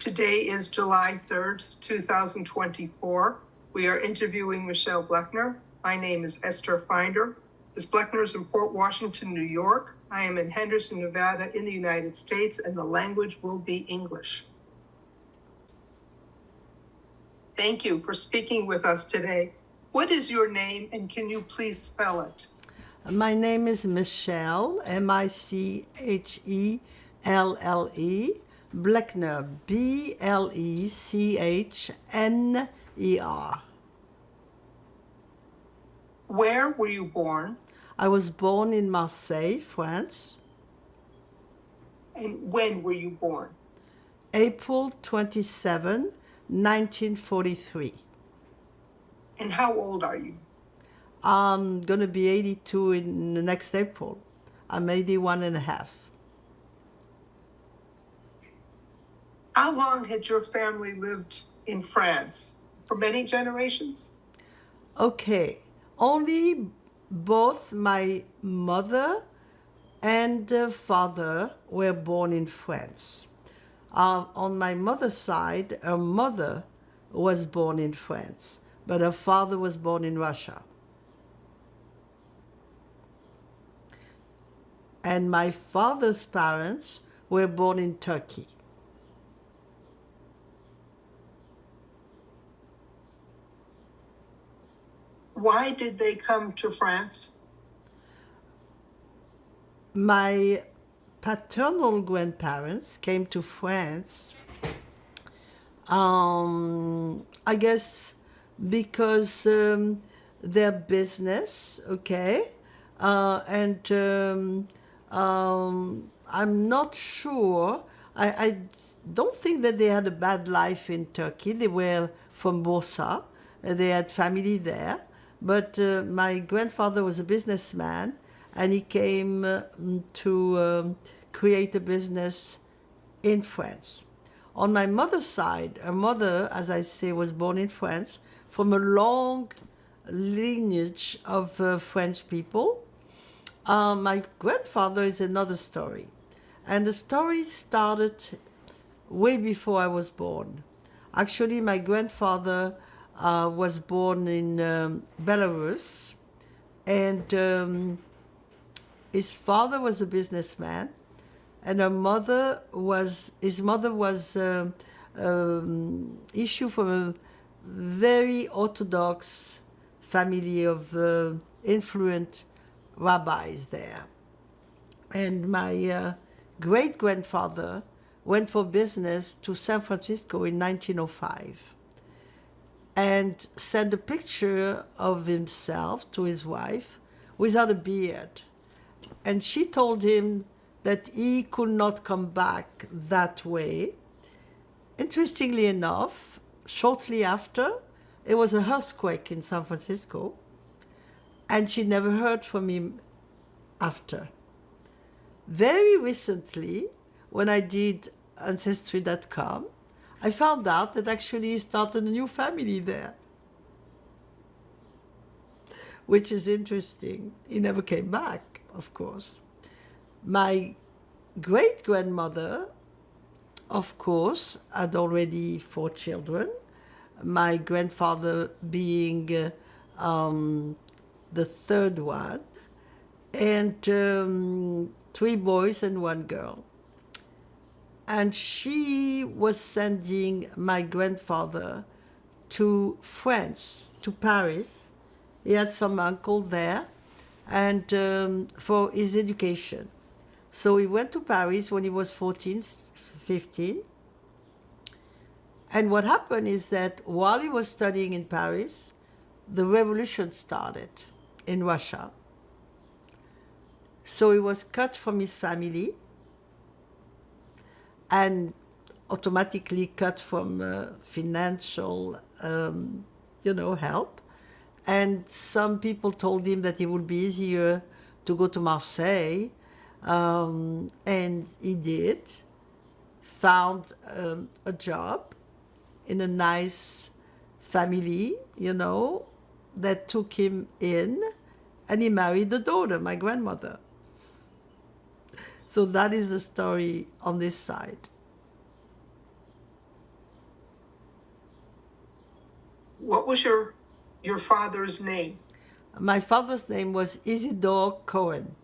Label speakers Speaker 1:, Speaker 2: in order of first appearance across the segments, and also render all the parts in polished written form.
Speaker 1: Today is July 3rd, 2024. We are interviewing Michelle Bleckner. My name is Esther Finder. Ms. Bleckner is in Port Washington, New York. I am in Henderson, Nevada in the United States, and the language will be English. Thank you for speaking with us today. What is your name, and can you please spell it?
Speaker 2: My name is Michelle, Michelle, Bleckner, Blecchner.
Speaker 1: Where were you born,
Speaker 2: I was born in Marseille, France,
Speaker 1: and when were you born?
Speaker 2: April 27, 1943.
Speaker 1: And how old are you?
Speaker 2: I'm going to be 82 in the next April. I'm 81 and a half.
Speaker 1: How long had your family lived in France? For many generations?
Speaker 2: Okay, only both my mother and father were born in France. On my mother's side, her mother was born in France, but her father was born in Russia. And my father's parents were born in Turkey.
Speaker 1: Why did they come to France?
Speaker 2: My paternal grandparents came to France, I guess because their business, okay, and I'm not sure. I don't think that they had a bad life in Turkey. They were from Bursa. They had family there. But my grandfather was a businessman, and he came to create a business in France. On my mother's side, her mother, as I say, was born in France from a long lineage of French people. My grandfather is another story. And the story started way before I was born. Actually, my grandfather was born in Belarus, and his father was a businessman, and his mother was issue from a very orthodox family of influent rabbis there. And my great-grandfather went for business to San Francisco in 1905 and sent a picture of himself to his wife without a beard. And she told him that he could not come back that way. Interestingly enough, shortly after, it was an earthquake in San Francisco, and she never heard from him after. Very recently, when I did Ancestry.com, I found out that actually he started a new family there, which is interesting. He never came back, of course. My great-grandmother, of course, had already 4 children, my grandfather being the third one, and 3 boys and 1 girl. And she was sending my grandfather to France, to Paris. He had some uncle there, and for his education. So he went to Paris when he was 14, 15. And what happened is that while he was studying in Paris, the revolution started in Russia. So he was cut from his family and automatically cut from financial, help. And some people told him that it would be easier to go to Marseille, and he did. Found a job in a nice family, that took him in, and he married the daughter, my grandmother. So that is the story on this side.
Speaker 1: What was your father's name?
Speaker 2: My father's name was Isidore Cohen.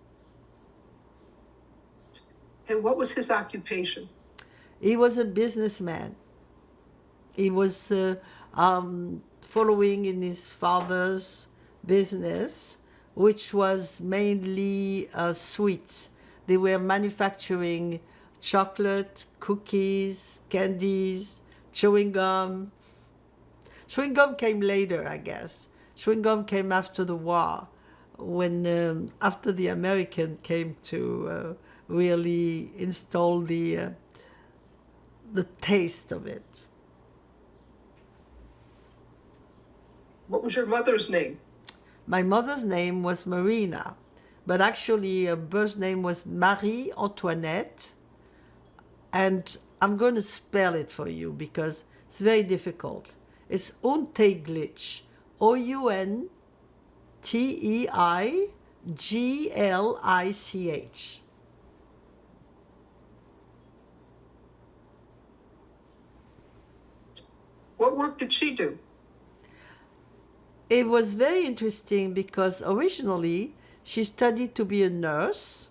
Speaker 1: And what was his occupation?
Speaker 2: He was a businessman. He was following in his father's business, which was mainly sweets. They were manufacturing chocolate, cookies, candies, chewing gum. Chewing gum came later, I guess. Chewing gum came after the war, when after the American came to really install the taste of it.
Speaker 1: What was your mother's name?
Speaker 2: My mother's name was Marina, but actually her birth name was Marie Antoinette, and I'm going to spell it for you because it's very difficult. It's Unteiglich, Unteiglich.
Speaker 1: What work did she do?
Speaker 2: It was very interesting because originally she studied to be a nurse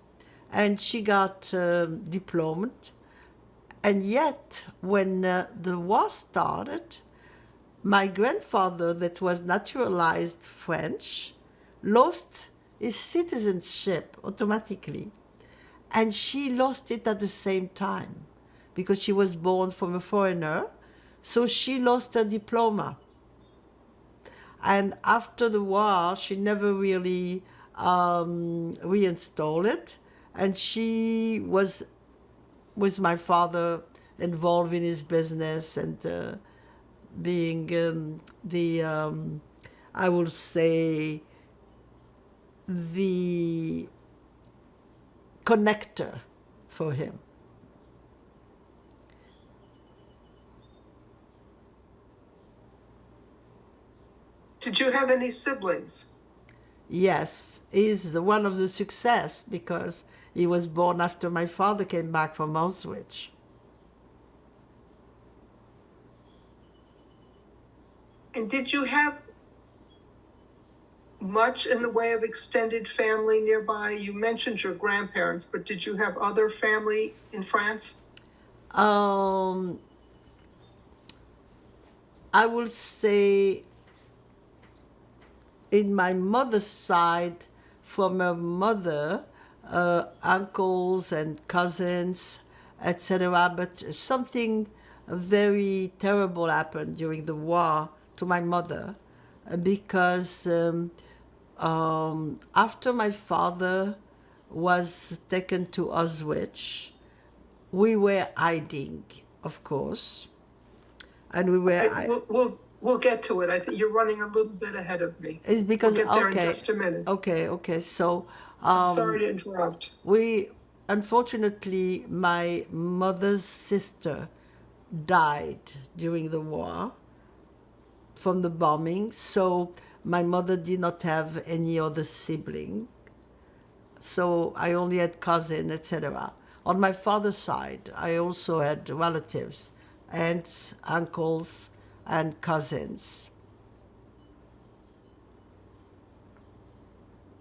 Speaker 2: and she got diplomed. And yet, when the war started, my grandfather, that was naturalized French, lost his citizenship automatically. And she lost it at the same time because she was born from a foreigner. So she lost her diploma. And after the war, she never really reinstalled it. And she was, with my father, involved in his business and being I will say, the connector for him.
Speaker 1: Did you have any siblings?
Speaker 2: Yes, he's the one of the success because he was born after my father came back from Auschwitz.
Speaker 1: And did you have much in the way of extended family nearby? You mentioned your grandparents, but did you have other family in France?
Speaker 2: I will say in my mother's side, from her mother, uncles and cousins, etc. But something very terrible happened during the war to my mother because after my father was taken to Auschwitz, we were hiding, of course, and we were.
Speaker 1: We'll get to it. I think you're running a little bit ahead of me.
Speaker 2: It's because
Speaker 1: We'll get there
Speaker 2: okay,
Speaker 1: in just a minute.
Speaker 2: okay. So
Speaker 1: Sorry to interrupt.
Speaker 2: we unfortunately my mother's sister died during the war from the bombing. So my mother did not have any other sibling. So I only had cousin, etc. On my father's side, I also had relatives, aunts, uncles, and cousins.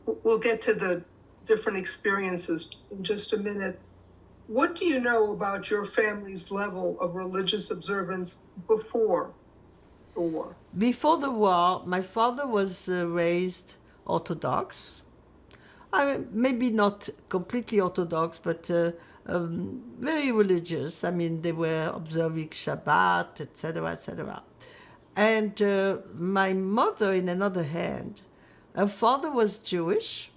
Speaker 1: We'll get to the different experiences in just a minute. What do you know about your family's level of religious observance before the war?
Speaker 2: Before the war, my father was raised Orthodox. I mean, maybe not completely Orthodox, but very religious. I mean, they were observing Shabbat, etc., etc. And my mother, in another hand, her father was Jewish,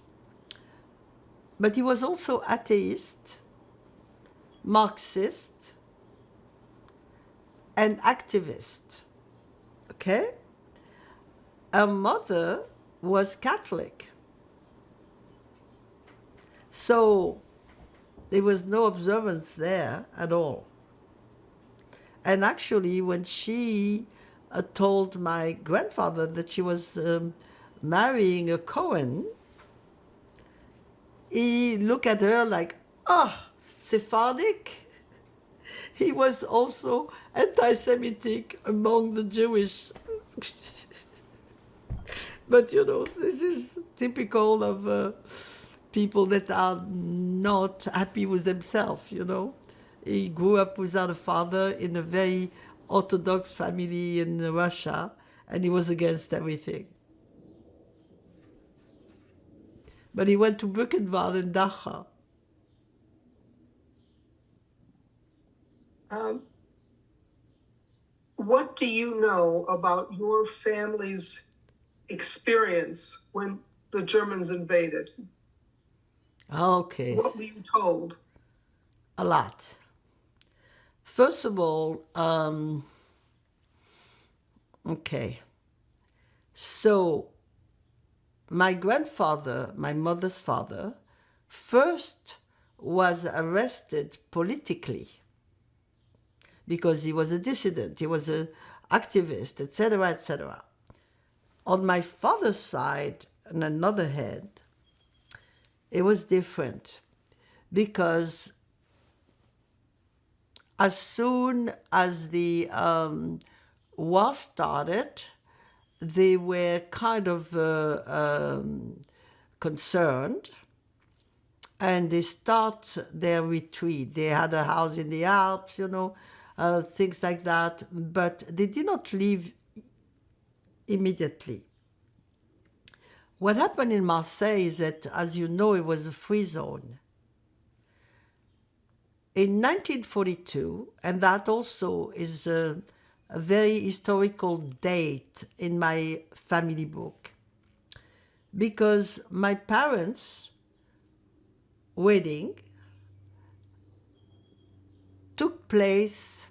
Speaker 2: but he was also atheist, Marxist, and activist. Okay? Her mother was Catholic. So there was no observance there at all. And actually, when she told my grandfather that she was marrying a Cohen, he looked at her like, oh, Sephardic? He was also anti-Semitic among the Jewish But you know, this is typical of people that are not happy with themselves, you know. He grew up without a father in a very Orthodox family in Russia, and he was against everything. But he went to Buchenwald in Dachau.
Speaker 1: Um, what do you know about your family's experience when the Germans invaded?
Speaker 2: Okay,
Speaker 1: What were you told?
Speaker 2: a lot. First of all, okay, so my grandfather, my mother's father, first was arrested politically because he was a dissident, he was an activist, etc., etc. On my father's side, on another hand, it was different because as soon as the war started, they were kind of concerned, and they start their retreat. They had a house in the Alps, you know, things like that, but they did not leave immediately. What happened in Marseille is that, as you know, it was a free zone. In 1942, and that also is a very historical date in my family book, because my parents' wedding took place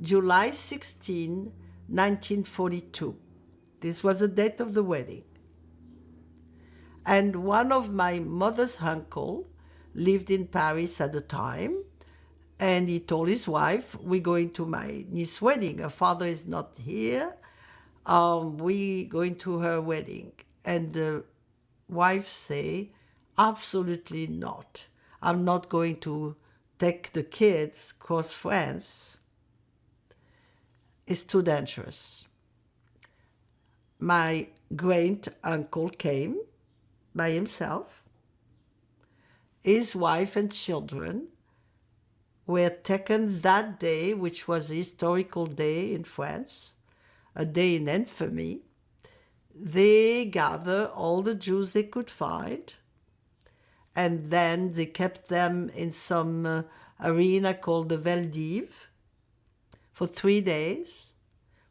Speaker 2: July 16, 1942. This was the date of the wedding. And one of my mother's uncle lived in Paris at the time, and he told his wife, we're going to my niece's wedding. Her father is not here. We going to her wedding. And the wife say, absolutely not. I'm not going to take the kids across France. It's too dangerous. My great uncle came by himself. His wife and children were taken that day, which was a historical day in France, a day in infamy. They gathered all the Jews they could find, and then they kept them in some arena called the Veldiv for 3 days,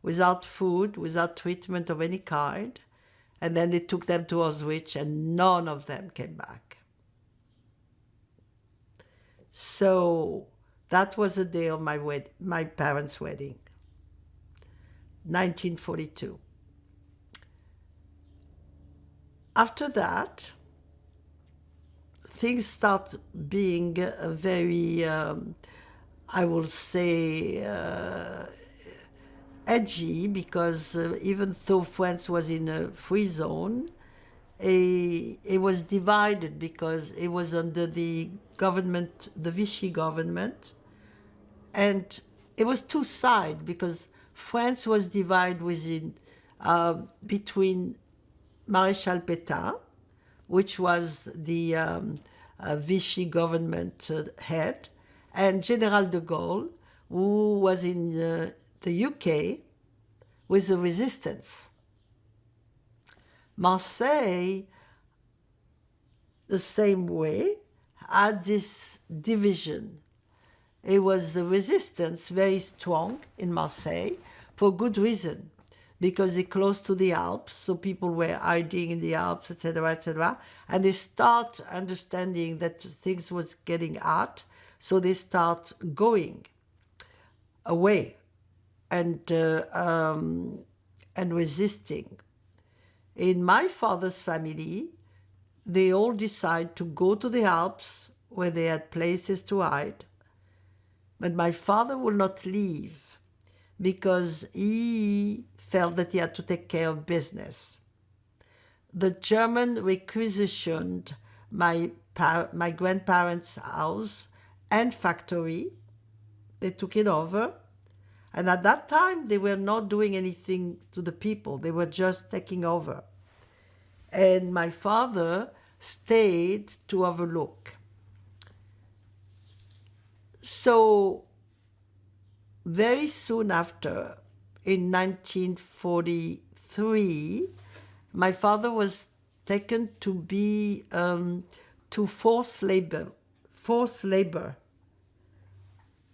Speaker 2: without food, without treatment of any kind, and then they took them to Auschwitz, and none of them came back. So that was the day of my parents' wedding, 1942. After that, things start being very, I will say, edgy, because even though France was in a free zone, it was divided because it was under the government, the Vichy government, and it was two sides because France was divided between Maréchal Pétain, which was the Vichy government head, and General de Gaulle, who was in the UK with the resistance. Marseille, the same way, had this division. It was the resistance very strong in Marseille for good reason, because it's close to the Alps, so people were hiding in the Alps, etc., etc., and they start understanding that things was getting hot, so they start going away and resisting. In my father's family, they all decide to go to the Alps where they had places to hide. But my father would not leave because he felt that he had to take care of business. The German requisitioned my grandparents' house and factory. They took it over. And at that time, they were not doing anything to the people. They were just taking over. and my father stayed to have a look. So very soon after, in 1943, my father was taken to be to forced labor. Forced labor.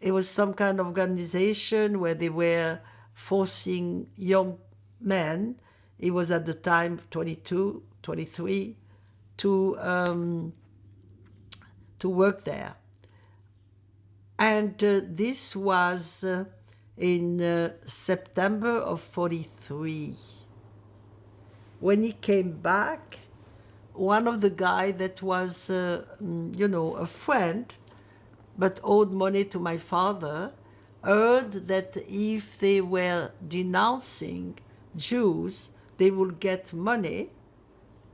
Speaker 2: It was some kind of organization where they were forcing young men. He was at the time 22, 23, to work there. And this was in September of 43. When he came back, one of the guys that was, a friend, but owed money to my father, heard that if they were denouncing Jews, they would get money.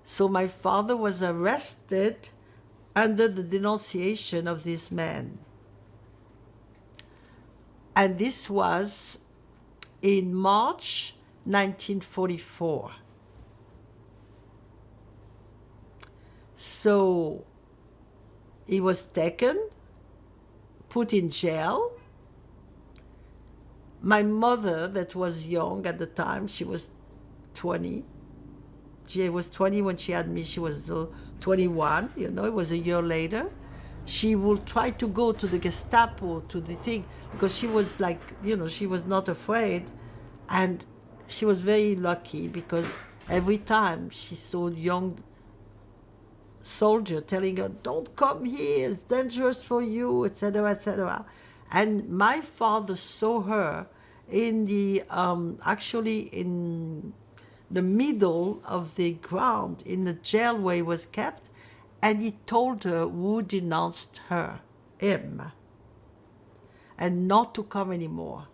Speaker 2: So my father was arrested under the denunciation of this man. And this was in March 1944. So he was taken, put in jail. My mother, that was young at the time, she was 20. She was 20 when she had me, she was 21, it was a year later. She would try to go to the Gestapo, to the thing, because she was like, she was not afraid. And she was very lucky because every time she saw a young soldier telling her, don't come here, it's dangerous for you, etc., etc. And my father saw her in the, actually in the middle of the ground, in the jail where he was kept, and he told her who denounced him, and not to come anymore,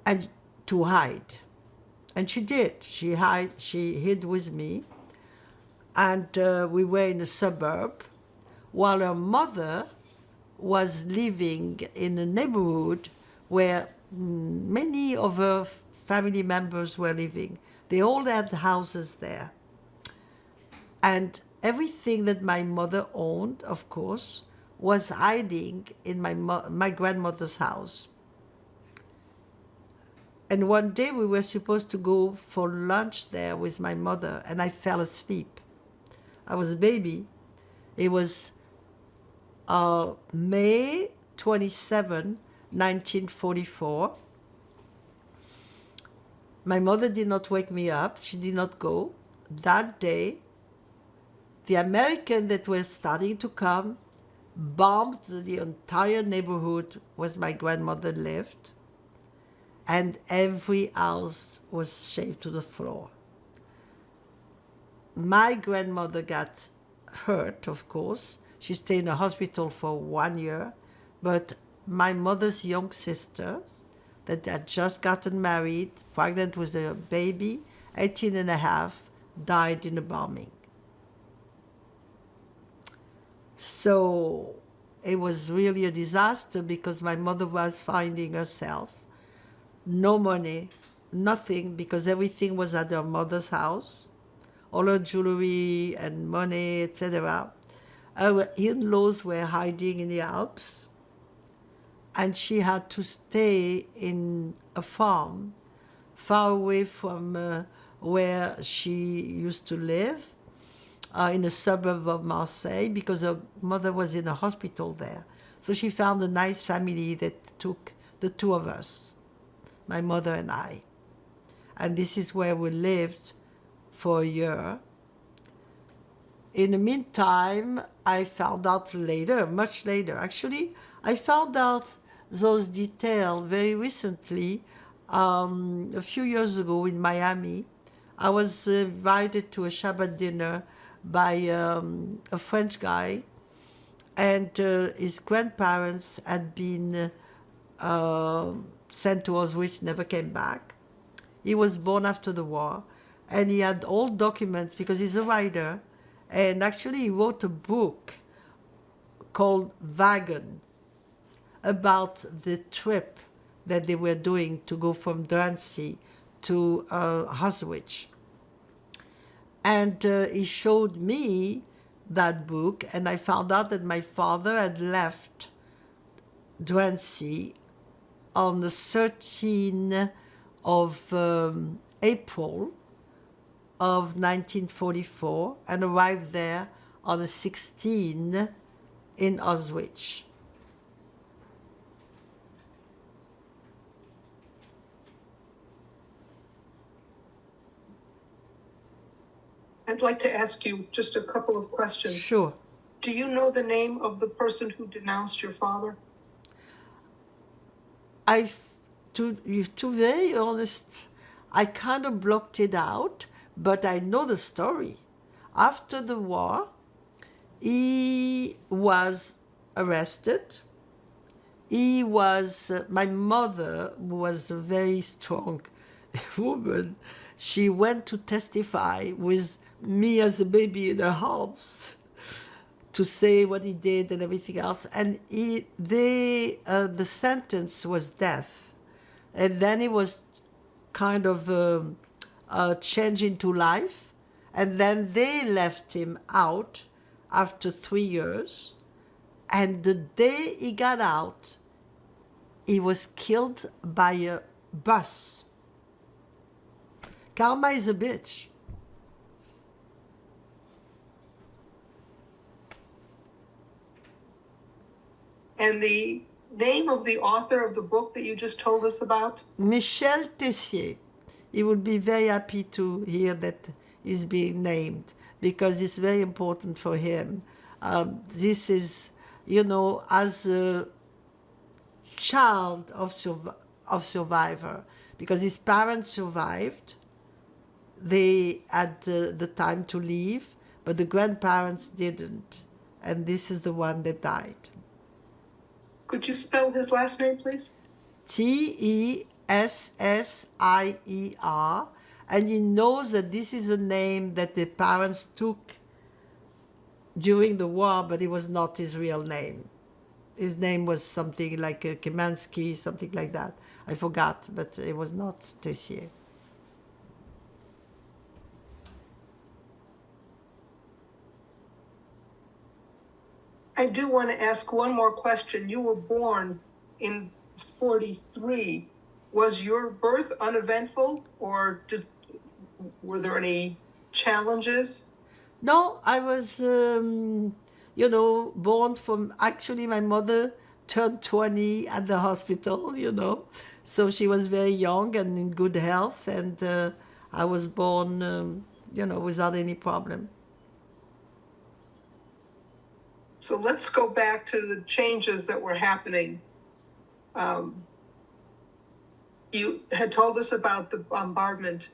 Speaker 2: and to hide. And she did. She hid with me, and we were in a suburb, while her mother was living in a neighborhood where many of her family members were living. They all had houses there. And everything that my mother owned, of course, was hiding in my grandmother's house. And one day we were supposed to go for lunch there with my mother, and I fell asleep. I was a baby. It was May 27, 1944. My mother did not wake me up. She did not go. That day, the Americans that were starting to come bombed the entire neighborhood where my grandmother lived, and every house was shaved to the floor. My grandmother got hurt, of course. She stayed in a hospital for 1 year, but my mother's young sisters that had just gotten married, pregnant with a baby, 18 and a half, died in a bombing. So it was really a disaster because my mother was finding herself. No money, nothing, because everything was at her mother's house. All her jewelry and money, etc. Her in-laws were hiding in the Alps. And she had to stay in a farm far away from where she used to live, in a suburb of Marseille, because her mother was in a hospital there. So she found a nice family that took the two of us, my mother and I. And this is where we lived for a year. In the meantime, I found out later, much later, actually, I found out those details very recently, a few years ago in Miami. I was invited to a Shabbat dinner by a French guy, and his grandparents had been sent to Auschwitz, never came back. He was born after the war, and he had all documents because he's a writer, and actually he wrote a book called Wagon about the trip that they were doing to go from Drancy to Auschwitz. And he showed me that book, and I found out that my father had left Drancy on the 13th of April of 1944 and arrived there on the 16th in Auschwitz.
Speaker 1: I'd like to ask you just a couple of questions.
Speaker 2: Sure.
Speaker 1: Do you know the name of the person who denounced your father?
Speaker 2: To be very honest, I kind of blocked it out, but I know the story. After the war, he was arrested. My mother was a very strong woman. She went to testify with me as a baby in her arms to say what he did and everything else. And the sentence was death. And then he was kind of changed into life. And then they left him out after 3 years. And the day he got out, he was killed by a bus. Karma is a bitch.
Speaker 1: And the name of the author of the book that you just told us about?
Speaker 2: Michel Tessier. He would be very happy to hear that he's being named because it's very important for him. This is, as a child of survivor, because his parents survived. They had the time to leave, but the grandparents didn't. And this is the one that died.
Speaker 1: Could you spell his last name, please?
Speaker 2: Tessier, and he knows that this is a name that the parents took during the war, but it was not his real name. His name was something like Kemansky, something like that. I forgot, but it was not Tessier.
Speaker 1: I do want to ask one more question. You were born in 43. Was your birth uneventful, or were there any challenges?
Speaker 2: No, I was, born from, actually my mother turned 20 at the hospital, so she was very young and in good health, and I was born, without any problem.
Speaker 1: So let's go back to the changes that were happening. You had told us about the bombardment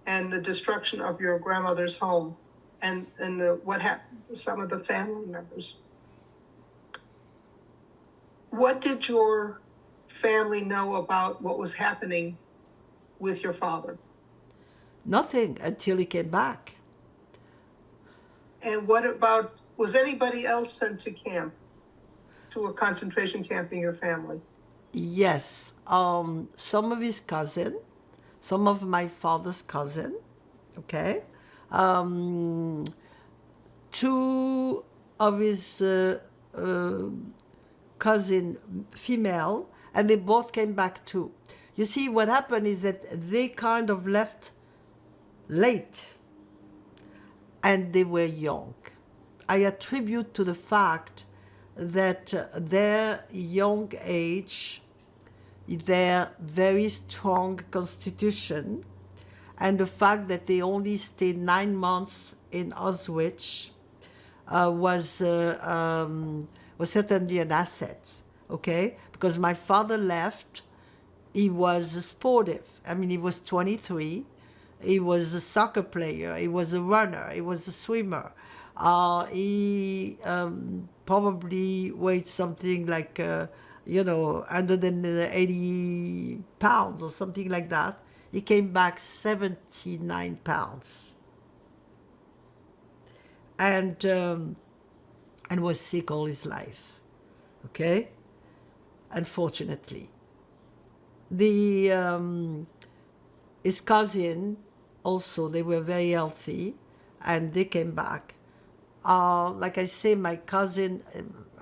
Speaker 1: and the destruction of your grandmother's home and what happened to some of the family members. What did your family know about what was happening with your father?
Speaker 2: Nothing until he came back.
Speaker 1: And what about, was anybody else sent to camp, to a concentration camp in your family?
Speaker 2: Yes, some of his cousin, some of my father's cousin, okay? 2 of his cousin, female, and they both came back too. You see, what happened is that they kind of left late, and they were young. I attribute to the fact that their young age, their very strong constitution, and the fact that they only stayed 9 months in Auschwitz was certainly an asset, okay? Because my father left, he was sportive. I mean, he was 23, he was a soccer player, he was a runner, he was a swimmer. He probably weighed something like, 180 pounds or something like that. He came back 79 pounds. And was sick all his life, okay? Unfortunately. His cousin also, they were very healthy, and they came back. Like I say, my cousin,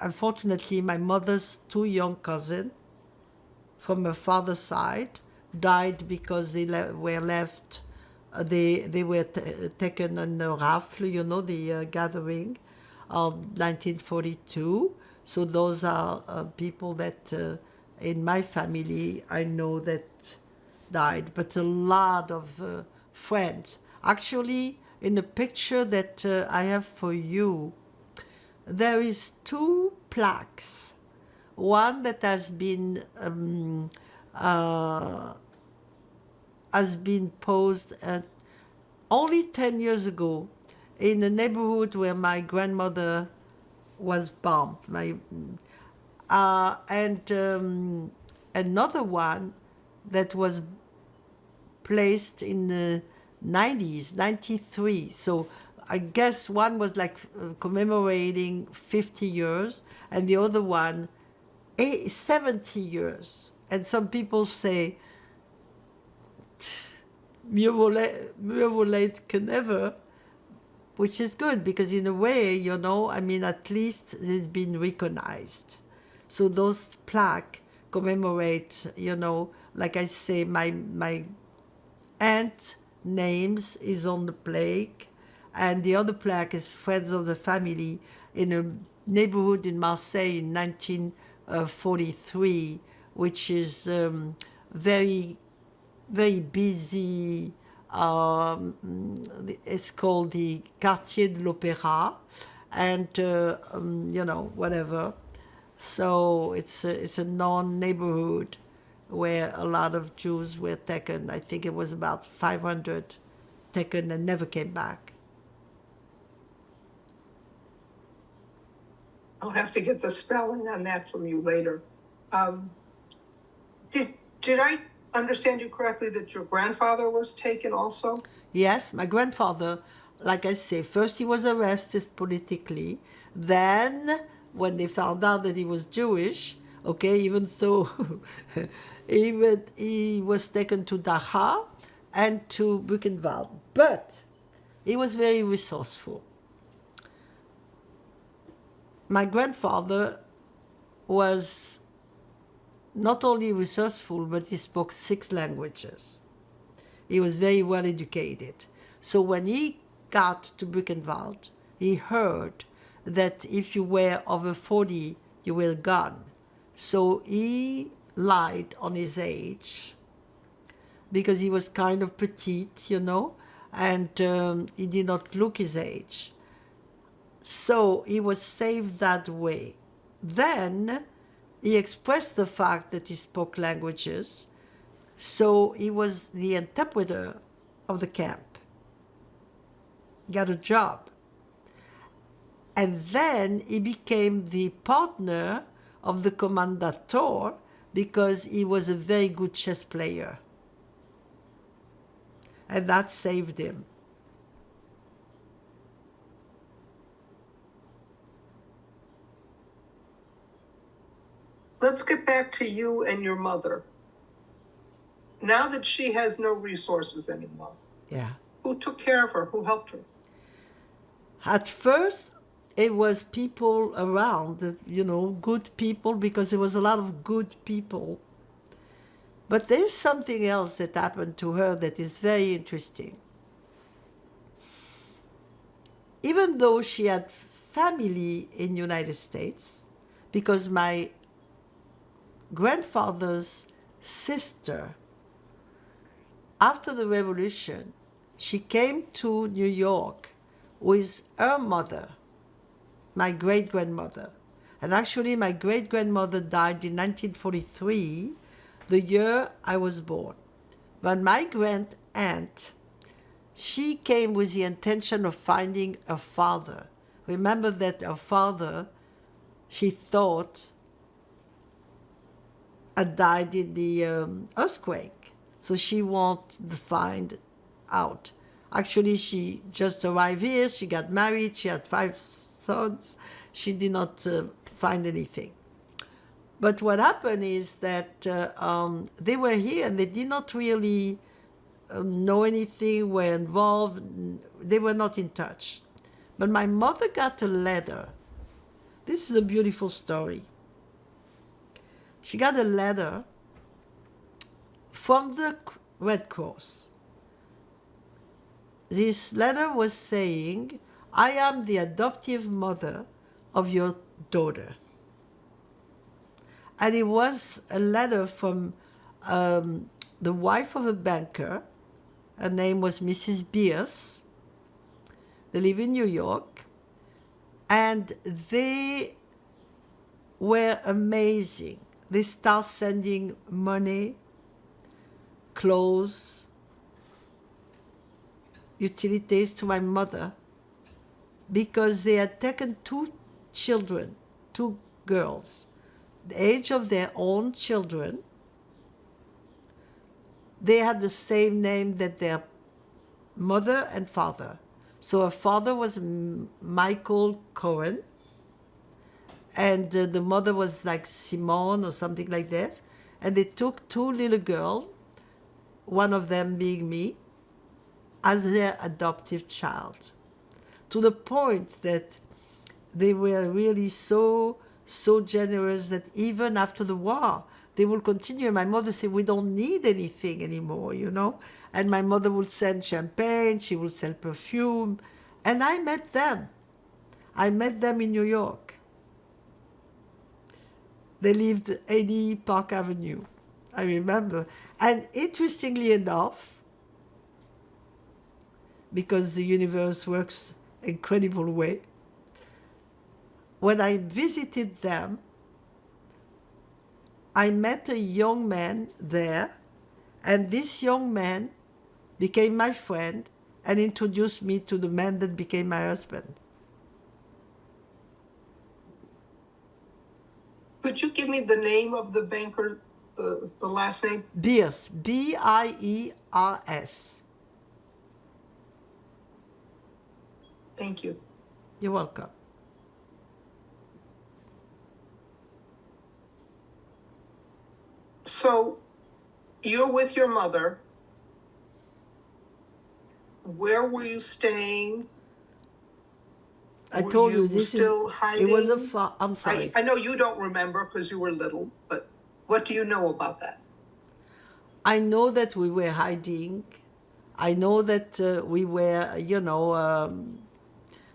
Speaker 2: unfortunately, my mother's two young cousins from her father's side died because they were left, they were taken on the Rafle, you know, the gathering of 1942. So those are people that in my family I know that died, but a lot of friends. Actually, in the picture that I have for you, there is two plaques. One that has been posed only 10 years ago in the neighborhood where my grandmother was bombed. And another one that was placed in the 90s, 93. So I guess one was like commemorating 50 years, and the other one 70 years. And some people say, mieux vaut late que never, which is good because in a way, you know, I mean, at least it's been recognized. So those plaques commemorate, you know, like I say, my aunt names is on the plaque, and the other plaque is Friends of the Family in a neighborhood in Marseille in 1943, which is very, very busy. It's called the Quartier de l'Opéra, and you know, whatever. So it's a non-neighborhood where a lot of Jews were taken. I think it was about 500 taken and never came back.
Speaker 1: I'll have to get the spelling on that from you later. Did I understand you correctly that your grandfather was taken also?
Speaker 2: Yes, my grandfather, like I say, first he was arrested politically. Then, when they found out that he was Jewish, okay, even though he was taken to Dachau and to Buchenwald. But he was very resourceful. My grandfather was not only resourceful, but he spoke 6 languages. He was very well educated. So when he got to Buchenwald, he heard that if you were over 40, you were gone. So he lied on his age because he was kind of petite, you know, and he did not look his age. So he was saved that way. Then he expressed the fact that he spoke languages, so he was the interpreter of the camp. Got a job. And then he became the partner of the Kommandantur because he was a very good chess player. And that saved him.
Speaker 1: Let's get back to you and your mother. Now that she has no resources anymore,
Speaker 2: Yeah.
Speaker 1: who took care of her? Who helped her?
Speaker 2: At first, it was people around, you know, good people, because there was a lot of good people. But there's something else that happened to her that is very interesting. Even though she had family in the United States, because my grandfather's sister, after the revolution, she came to New York with her mother, my great-grandmother. And actually, my great-grandmother died in 1943, the year I was born. But my grand-aunt, she came with the intention of finding her father. Remember that her father, she thought, had died in the earthquake. So she wanted to find out. Actually, she just arrived here, she got married, she had 5 sons. She did not find anything. But what happened is that they were here and they did not really know anything, were involved. They were not in touch. But my mother got a letter. This is a beautiful story. She got a letter from the Red Cross. This letter was saying, I am the adoptive mother of your daughter. And it was a letter from the wife of a banker. Her name was Mrs. Bierce. They live in New York. And they were amazing. They start sending money, clothes, utilities to my mother because they had taken two children, two girls, the age of their own children. They had the same name that their mother and father. So her father was Michael Cohen, and the mother was like Simone or something like this. And they took two little girls, one of them being me, as their adoptive child, to the point that they were really so generous that even after the war, they will continue. My mother said, we don't need anything anymore, you know? And my mother would send champagne, she would sell perfume. And I met them. I met them in New York. They lived 80 Park Avenue, I remember. And interestingly enough, because the universe works incredible way, when I visited them, I met a young man there, and this young man became my friend and introduced me to the man that became my husband.
Speaker 1: Could you give me the name of the banker, the last name?
Speaker 2: Bierce, Biers.
Speaker 1: Thank you.
Speaker 2: You're welcome.
Speaker 1: So you're with your mother. Where were you staying?
Speaker 2: I told you this
Speaker 1: still
Speaker 2: is.
Speaker 1: hiding?
Speaker 2: It was a. I'm sorry.
Speaker 1: I know you don't remember because you were little, but what do you know about that?
Speaker 2: I know that we were hiding. I know that we were,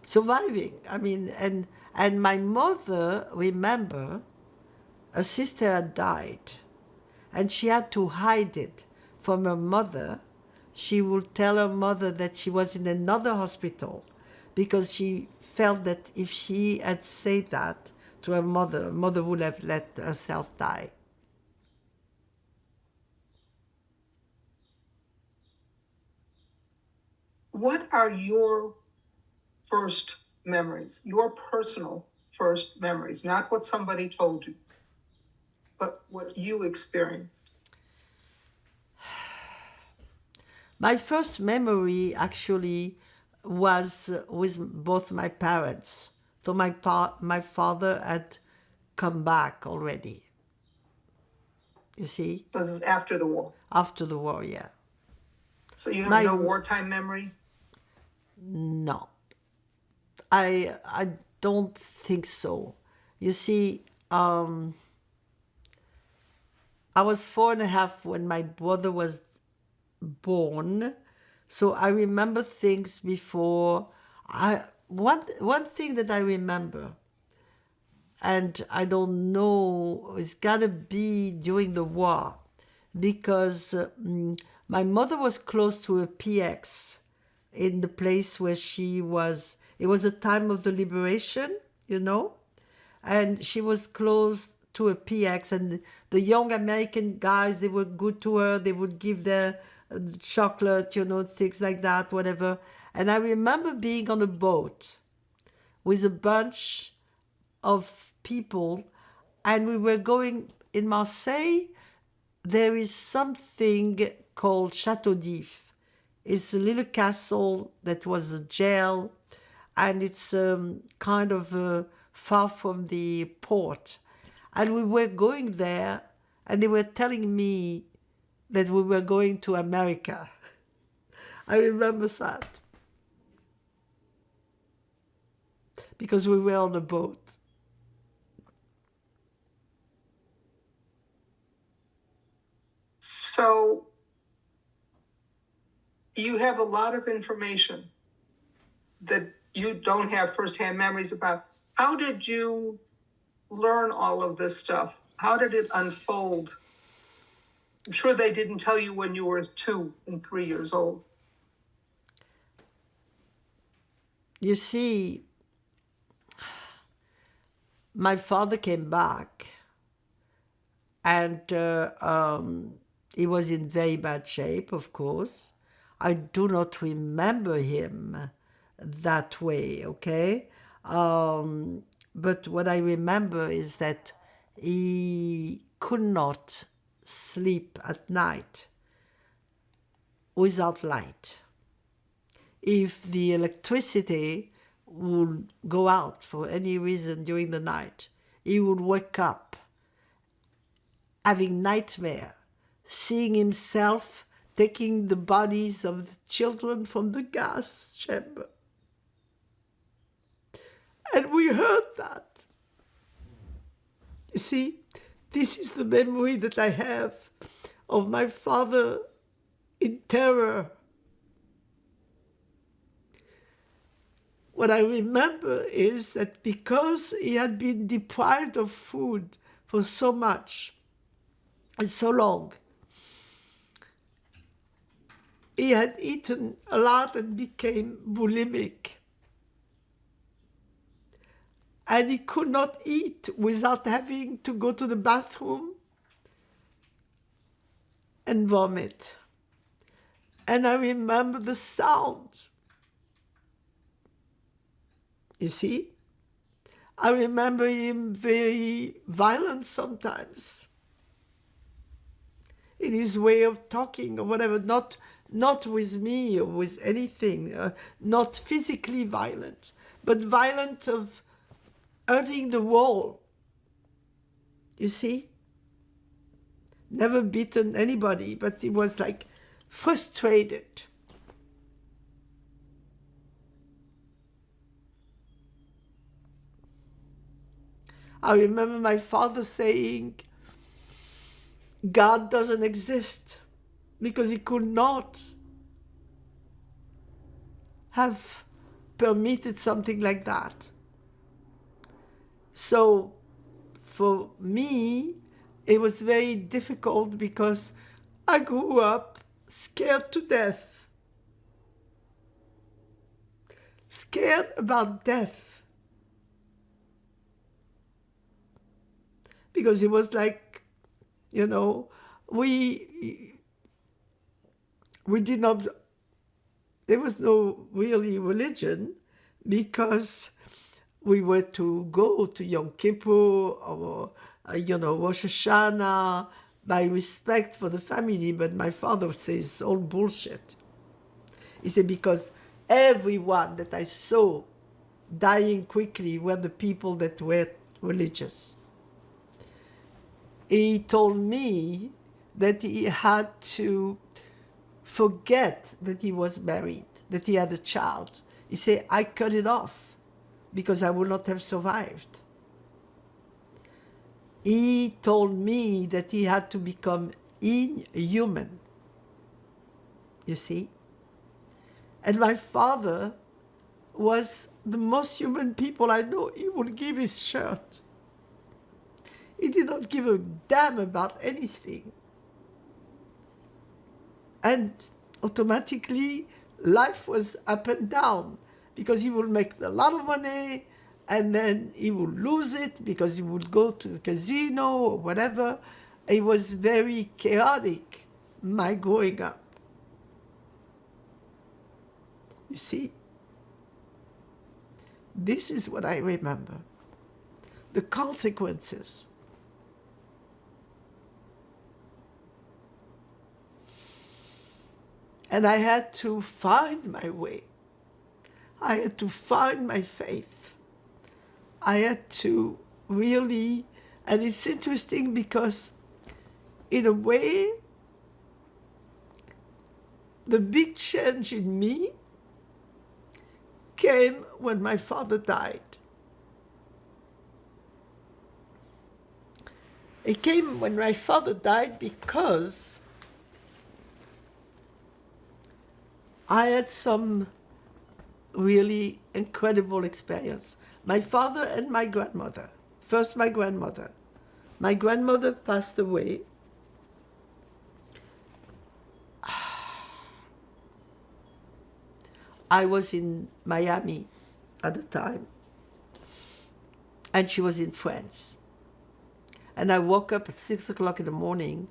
Speaker 2: surviving. I mean, and my mother, remember, a sister had died, and she had to hide it from her mother. She would tell her mother that she was in another hospital because she felt that if she had said that to her mother would have let herself die.
Speaker 1: What are your first memories, your personal first memories, not what somebody told you, but what you experienced?
Speaker 2: My first memory actually was with both my parents. So my father had come back already. You see?
Speaker 1: This is after the war.
Speaker 2: After the war, yeah.
Speaker 1: So you have no wartime memory?
Speaker 2: No. I don't think so. You see, I was 4.5 when my brother was born, so I remember things before. One thing that I remember, and I don't know, it's gotta be during the war, because my mother was close to a PX in the place where she was. It was a time of the liberation, and she was close to a PX, and the young American guys, they were good to her. They would give their chocolate, things like that, whatever. And I remember being on a boat with a bunch of people, and we were going in Marseille. There is something called Chateau d'If. It's a little castle that was a jail, and it's kind of far from the port. And we were going there, and they were telling me that we were going to America. I remember that. Because we were on a boat.
Speaker 1: So you have a lot of information that you don't have firsthand memories about. How did you learn all of this stuff? How did it unfold? I'm sure they didn't tell you when you were 2 and 3 years old.
Speaker 2: You see, my father came back and he was in very bad shape, of course. I do not remember him that way, okay? But what I remember is that he could not sleep at night without light. If the electricity would go out for any reason during the night, he would wake up having nightmare, seeing himself taking the bodies of the children from the gas chamber. And we heard that. You see, this is the memory that I have of my father in terror. What I remember is that because he had been deprived of food for so much and so long, he had eaten a lot and became bulimic. And he could not eat without having to go to the bathroom and vomit. And I remember the sound. You see? I remember him very violent sometimes in his way of talking or whatever, not with me or with anything, not physically violent, but violent of hurting the wall. You see? Never beaten anybody, but he was like frustrated. I remember my father saying, God doesn't exist, because he could not have permitted something like that. So for me, it was very difficult because I grew up scared to death. Scared about death. Because it was like, you know, we did not, there was no really religion, because we were to go to Yom Kippur or, Rosh Hashanah by respect for the family, but my father says it's all bullshit. He said, because everyone that I saw dying quickly were the people that were religious. He told me that he had to forget that he was married, that he had a child. He said, I cut it off because I would not have survived. He told me that he had to become inhuman, you see? And my father was the most human people I know. He would give his shirt. He did not give a damn about anything. And automatically, life was up and down, because he would make a lot of money, and then he would lose it because he would go to the casino or whatever. It was very chaotic, my growing up. You see? This is what I remember. The consequences. And I had to find my way. I had to find my faith. I had to really, and it's interesting because in a way, the big change in me came when my father died. It came when my father died because I had some really incredible experience. My father and my grandmother. First, my grandmother. My grandmother passed away. I was in Miami at the time, and she was in France. And I woke up at 6 o'clock in the morning,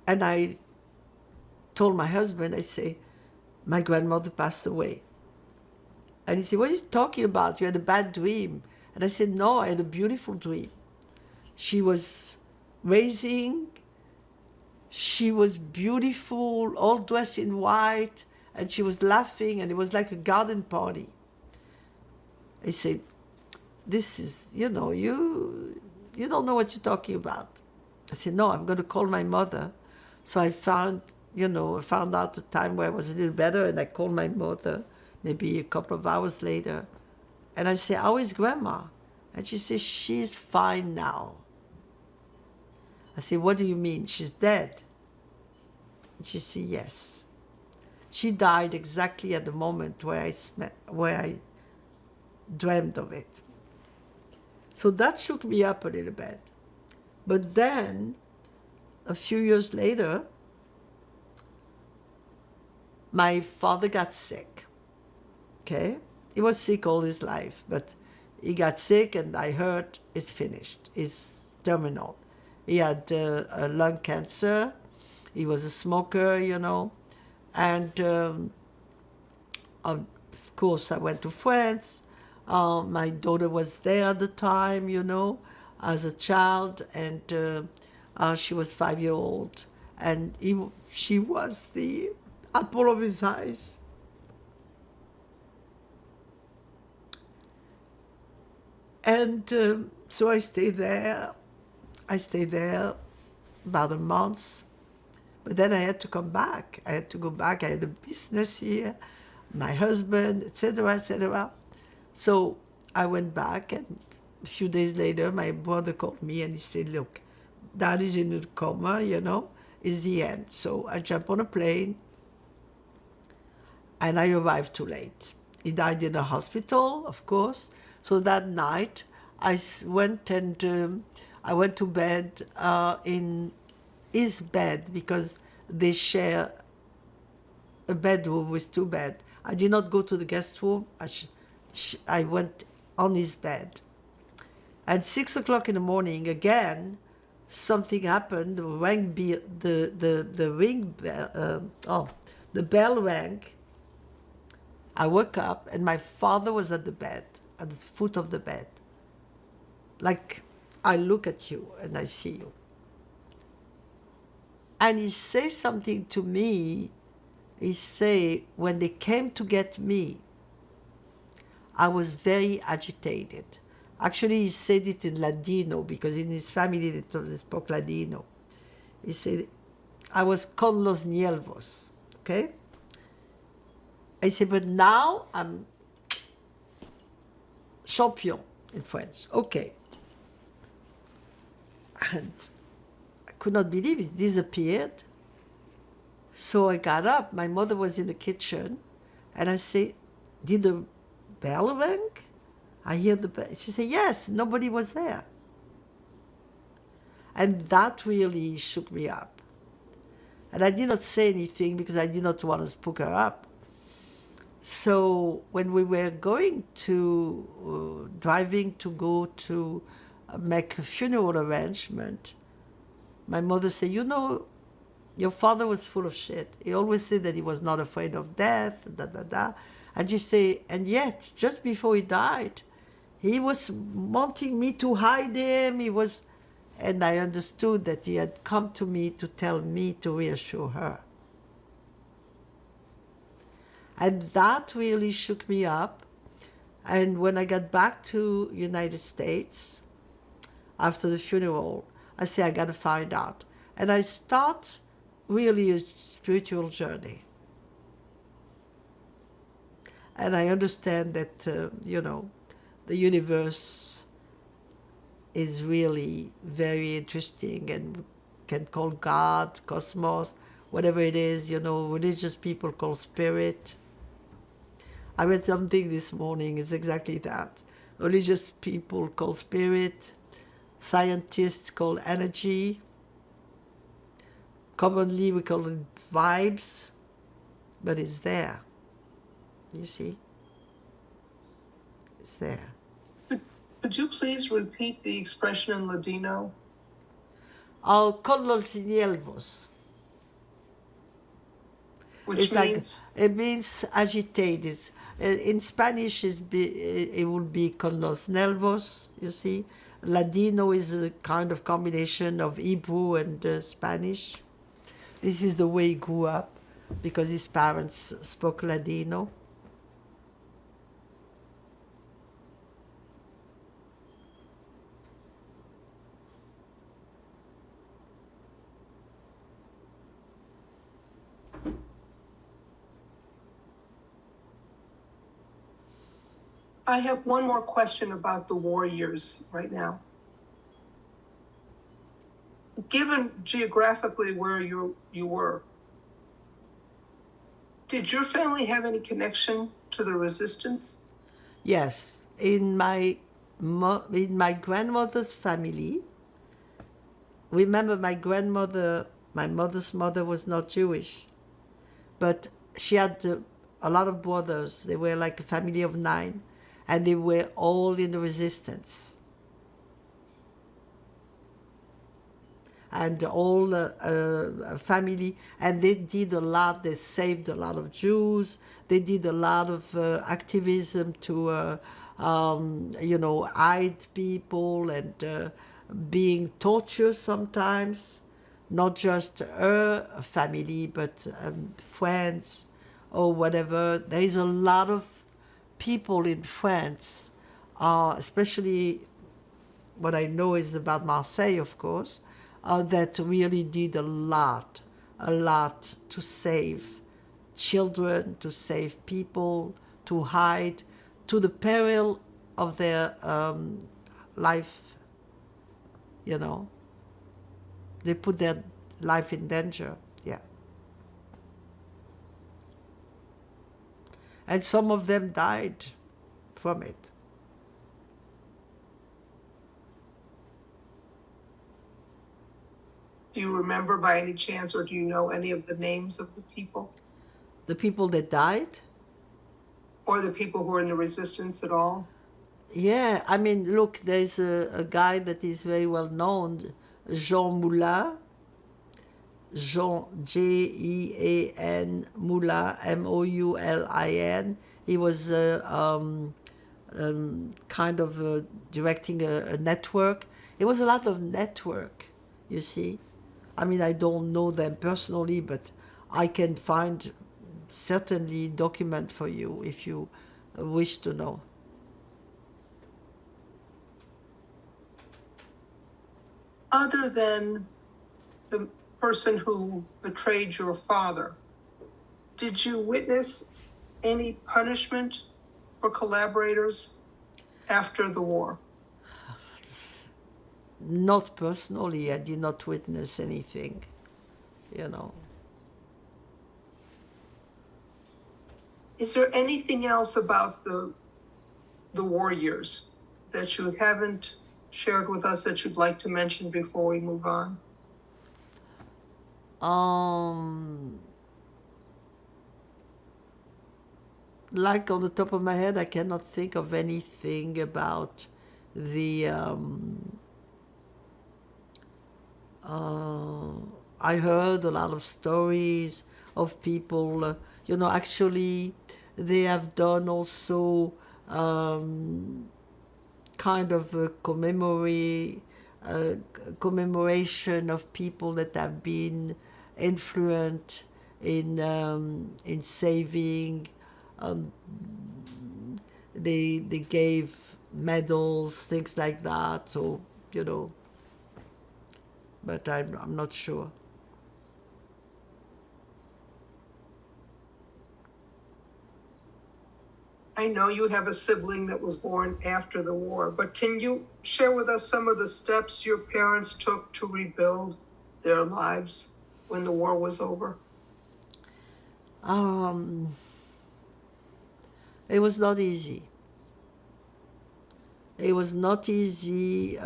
Speaker 2: and I told my husband, I say, my grandmother passed away. And he said, what are you talking about? You had a bad dream. And I said, no, I had a beautiful dream. She was raising, she was beautiful, all dressed in white, and she was laughing, and it was like a garden party. I said, this is, you don't know what you're talking about. I said, no, I'm going to call my mother. So I found out the time where I was a little better, and I called my mother maybe a couple of hours later. And I said, how is Grandma? And she says, she's fine now. I said, what do you mean? She's dead? And she said, yes. She died exactly at the moment where I dreamed of it. So that shook me up a little bit. But then, a few years later, my father got sick. Okay? He was sick all his life, but he got sick, and I heard it's finished. It's terminal. He had a lung cancer. He was a smoker, And of course, I went to France. My daughter was there at the time, as a child, and she was 5-year-old. And she was the apple of his eyes. And so I stayed there. About a month. But then I had to come back. I had to go back. I had a business here, my husband, etc., etc. So I went back, and a few days later, my brother called me and he said, look, Dad is in a coma, it's the end. So I jumped on a plane, and I arrived too late. He died in a hospital, of course. So that night, I went to bed in his bed, because they share a bedroom with 2 beds. I did not go to the guest room. I went on his bed. At 6 o'clock in the morning, again, something happened. The bell rang. I woke up, and my father was at the bed, at the foot of the bed. Like, I look at you and I see you. And he says something to me. He say, when they came to get me, I was very agitated. Actually, he said it in Ladino, because in his family they spoke Ladino. He said, I was con los nielvos, okay? I said, but now I'm champion in French. Okay. And I could not believe it disappeared. So I got up. My mother was in the kitchen, and I say, did the bell ring? I hear the bell. She said, yes, nobody was there. And that really shook me up. And I did not say anything because I did not want to spook her up. So when we were going to, driving to go to make a funeral arrangement, my mother said, your father was full of shit. He always said that he was not afraid of death, And she said, and yet, just before he died, he was wanting me to hide him. And I understood that he had come to me to tell me to reassure her. And that really shook me up. And when I got back to United States, after the funeral, I said, I got to find out. And I start really a spiritual journey. And I understand that, the universe is really very interesting and can call God, cosmos, whatever it is, religious people call spirit. I read something this morning, it's exactly that. Religious people call spirit, scientists call energy, commonly we call it vibes, but it's there. You see? It's there.
Speaker 1: Could you please repeat the expression in Ladino?
Speaker 2: Al kollos nielvos.
Speaker 1: Which means?
Speaker 2: It means agitated. In Spanish, it would be con los nervos, you see. Ladino is a kind of combination of Hebrew and Spanish. This is the way he grew up because his parents spoke Ladino.
Speaker 1: I have one more question about the war years right now. Given geographically where you were, did your family have any connection to the resistance?
Speaker 2: Yes, in my grandmother's family, remember my mother's mother was not Jewish, but she had a lot of brothers. They were like a family of 9, and they were all in the resistance. And all family, and they did a lot. They saved a lot of Jews. They did a lot of activism to, hide people and being tortured sometimes. Not just her family, but friends or whatever. There is a lot of people in France, especially what I know is about Marseille, of course, that really did a lot to save children, to save people, to hide, to the peril of their life, They put their life in danger, yeah. And some of them died from it.
Speaker 1: Do you remember by any chance, or do you know any of the names of the people?
Speaker 2: The people that died?
Speaker 1: Or the people who are in the resistance at all?
Speaker 2: Yeah, I mean, look, there's a guy that is very well known, Jean Moulin, Jean, Jean Moulin, Moulin. He was kind of directing a network. It was a lot of network, you see. I mean, I don't know them personally, but I can certainly document for you if you wish to know.
Speaker 1: Other than the person who betrayed your father, did you witness any punishment for collaborators after the war?
Speaker 2: Not personally, I did not witness anything,
Speaker 1: Is there anything else about the war years that you haven't shared with us that you'd like to mention before we move on?
Speaker 2: Like on the top of my head, I cannot think of anything about the I heard a lot of stories of people, actually they have done also kind of a commemoration of people that have been influenced in saving. They gave medals, things like that. So but I'm not sure.
Speaker 1: I know you have a sibling that was born after the war, but can you share with us some of the steps your parents took to rebuild their lives when the war was over?
Speaker 2: Um, it was not easy. It was not easy.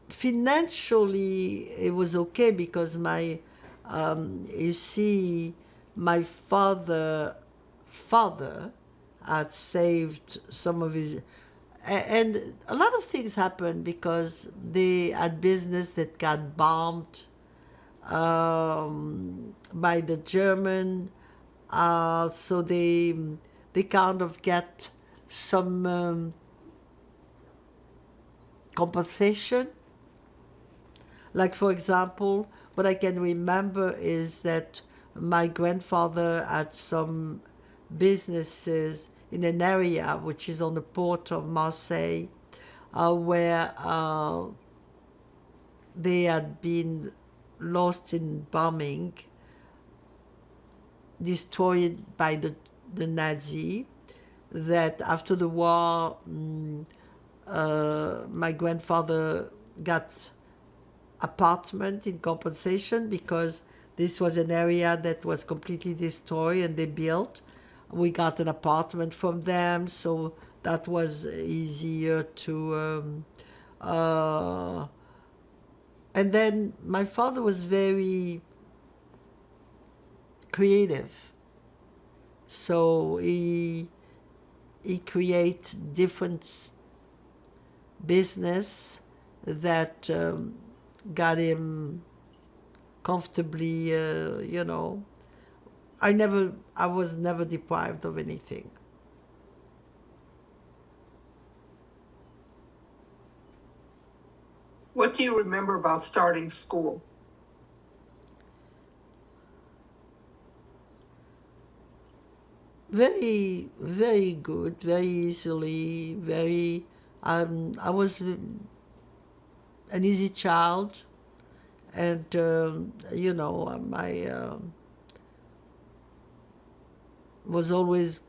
Speaker 2: Financially, it was okay because you see, my father had saved some of his, and a lot of things happened because they had business that got bombed by the German, so they kind of get some compensation. Like, for example, what I can remember is that my grandfather had some businesses in an area which is on the port of Marseille, where they had been lost in bombing, destroyed by the Nazi. That after the war, my grandfather got apartment in compensation because this was an area that was completely destroyed and they built. We got an apartment from them, so that was easier to. And then my father was very creative, so he creates different business that got him comfortably, I was never deprived of anything.
Speaker 1: What do you remember about starting school?
Speaker 2: Very, very good, very easily, I was an easy child, and my was always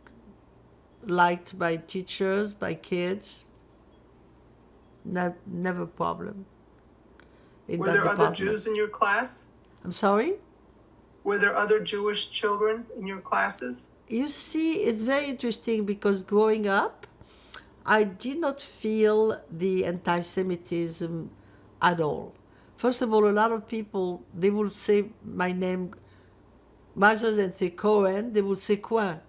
Speaker 2: liked by teachers, by kids. Never a problem in
Speaker 1: Were
Speaker 2: that
Speaker 1: there other
Speaker 2: department.
Speaker 1: Jews in your class?
Speaker 2: I'm sorry?
Speaker 1: Were there other Jewish children in your classes?
Speaker 2: You see, it's very interesting because growing up, I did not feel the anti-Semitism at all. First of all, a lot of people, they will say my name, rather than say Cohen, they will say Coin.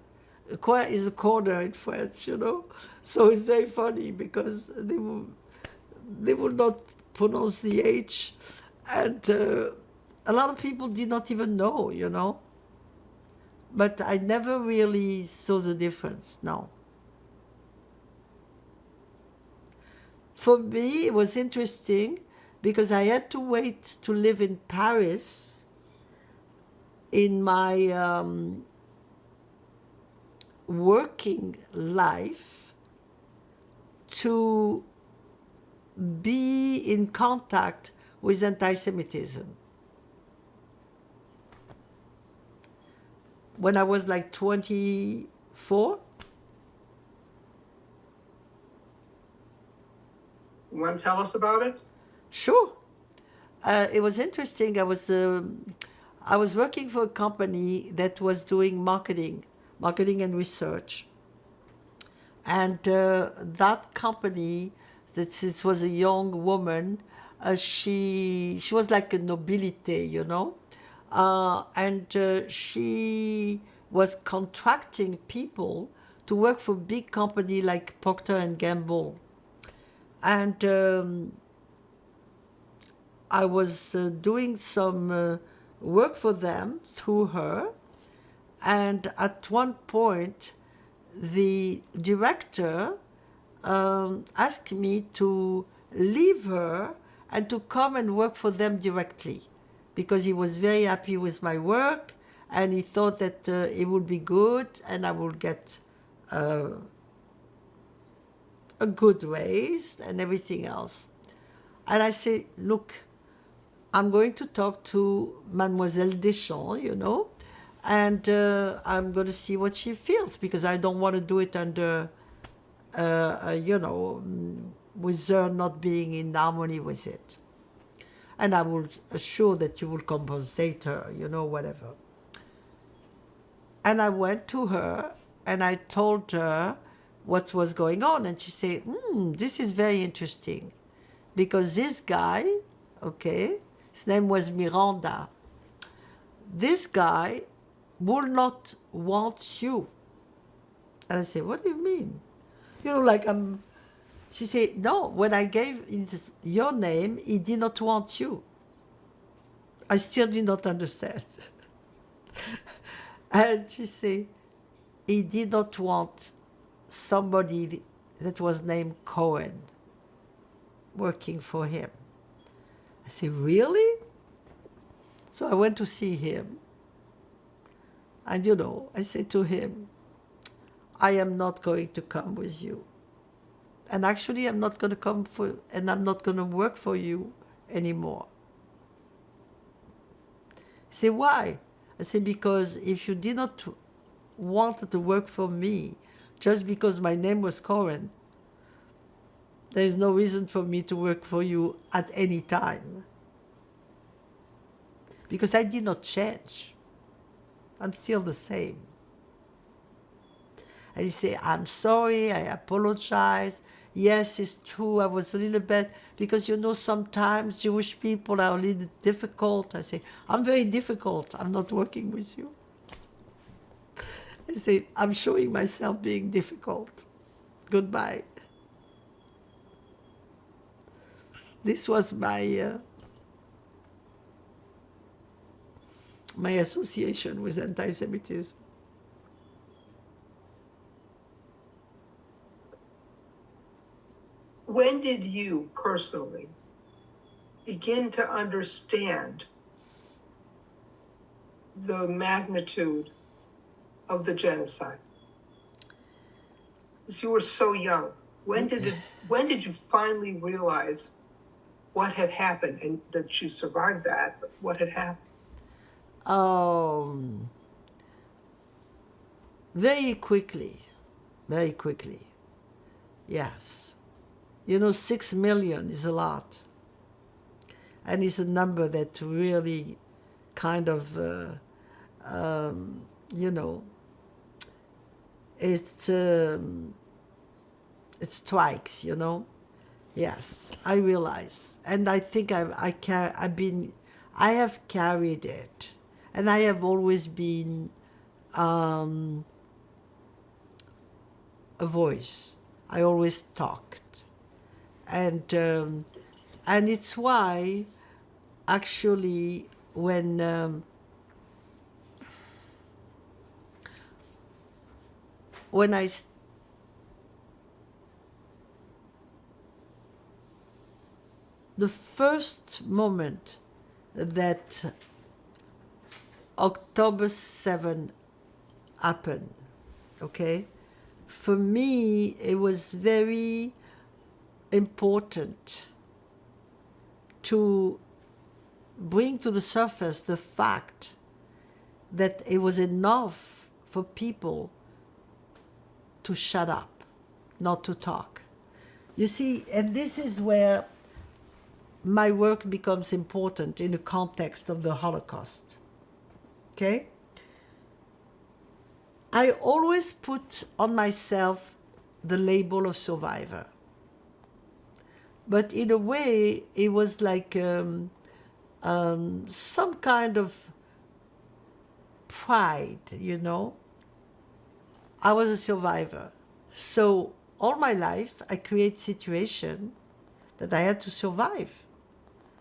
Speaker 2: Coin is a corner in French, So it's very funny because they will not pronounce the H, and a lot of people did not even know. But I never really saw the difference, no. For me, it was interesting because I had to wait to live in Paris in my working life to be in contact with anti-Semitism. When I was like 24.
Speaker 1: You want to tell us about it?
Speaker 2: Sure. It was interesting. I was working for a company that was doing marketing and research. And that company, this was a young woman, she was like a nobility, and she was contracting people to work for big company like Procter and Gamble. And I was doing some work for them through her. And at one point, the director asked me to leave her and to come and work for them directly, because he was very happy with my work and he thought that it would be good and I would get a good raise and everything else. And I say, look, I'm going to talk to Mademoiselle Deschamps, and I'm going to see what she feels, because I don't want to do it under, with her not being in harmony with it. And I will assure that you will compensate her, whatever. And I went to her and I told her what was going on. And she said, this is very interesting. Because this guy, okay, his name was Miranda, this guy will not want you. And I said, what do you mean? She said, no, when I gave your name, he did not want you. I still did not understand. And she said, he did not want somebody that was named Cohen working for him. I said, really? So I went to see him. And I said to him, I am not going to come with you. And actually, I'm not going to come and I'm not going to work for you anymore. He said, why? I said, because if you did not want to work for me, just because my name was Cohen, there is no reason for me to work for you at any time. Because I did not change. I'm still the same. And he said, I'm sorry, I apologize. Yes, it's true, I was a little bit, because sometimes Jewish people are a little difficult. I say, I'm very difficult, I'm not working with you. I say, I'm showing myself being difficult. Goodbye. This was my association with anti-Semitism.
Speaker 1: When did you personally begin to understand the magnitude of the genocide? Because you were so young. When did you finally realize what had happened, and that you survived that, but what had happened?
Speaker 2: Very quickly. Yes. 6 million is a lot. And it's a number that really kind of, it strikes, Yes, I realize. And I think I have carried it. And I have always been a voice. I always talked. And it's why, actually, when the first moment that October 7 happened, okay, for me it was very important to bring to the surface the fact that it was enough for people to shut up, not to talk. You see, and this is where my work becomes important in the context of the Holocaust. Okay? I always put on myself the label of survivor. But in a way, it was like some kind of pride, I was a survivor. So all my life, I create situations that I had to survive.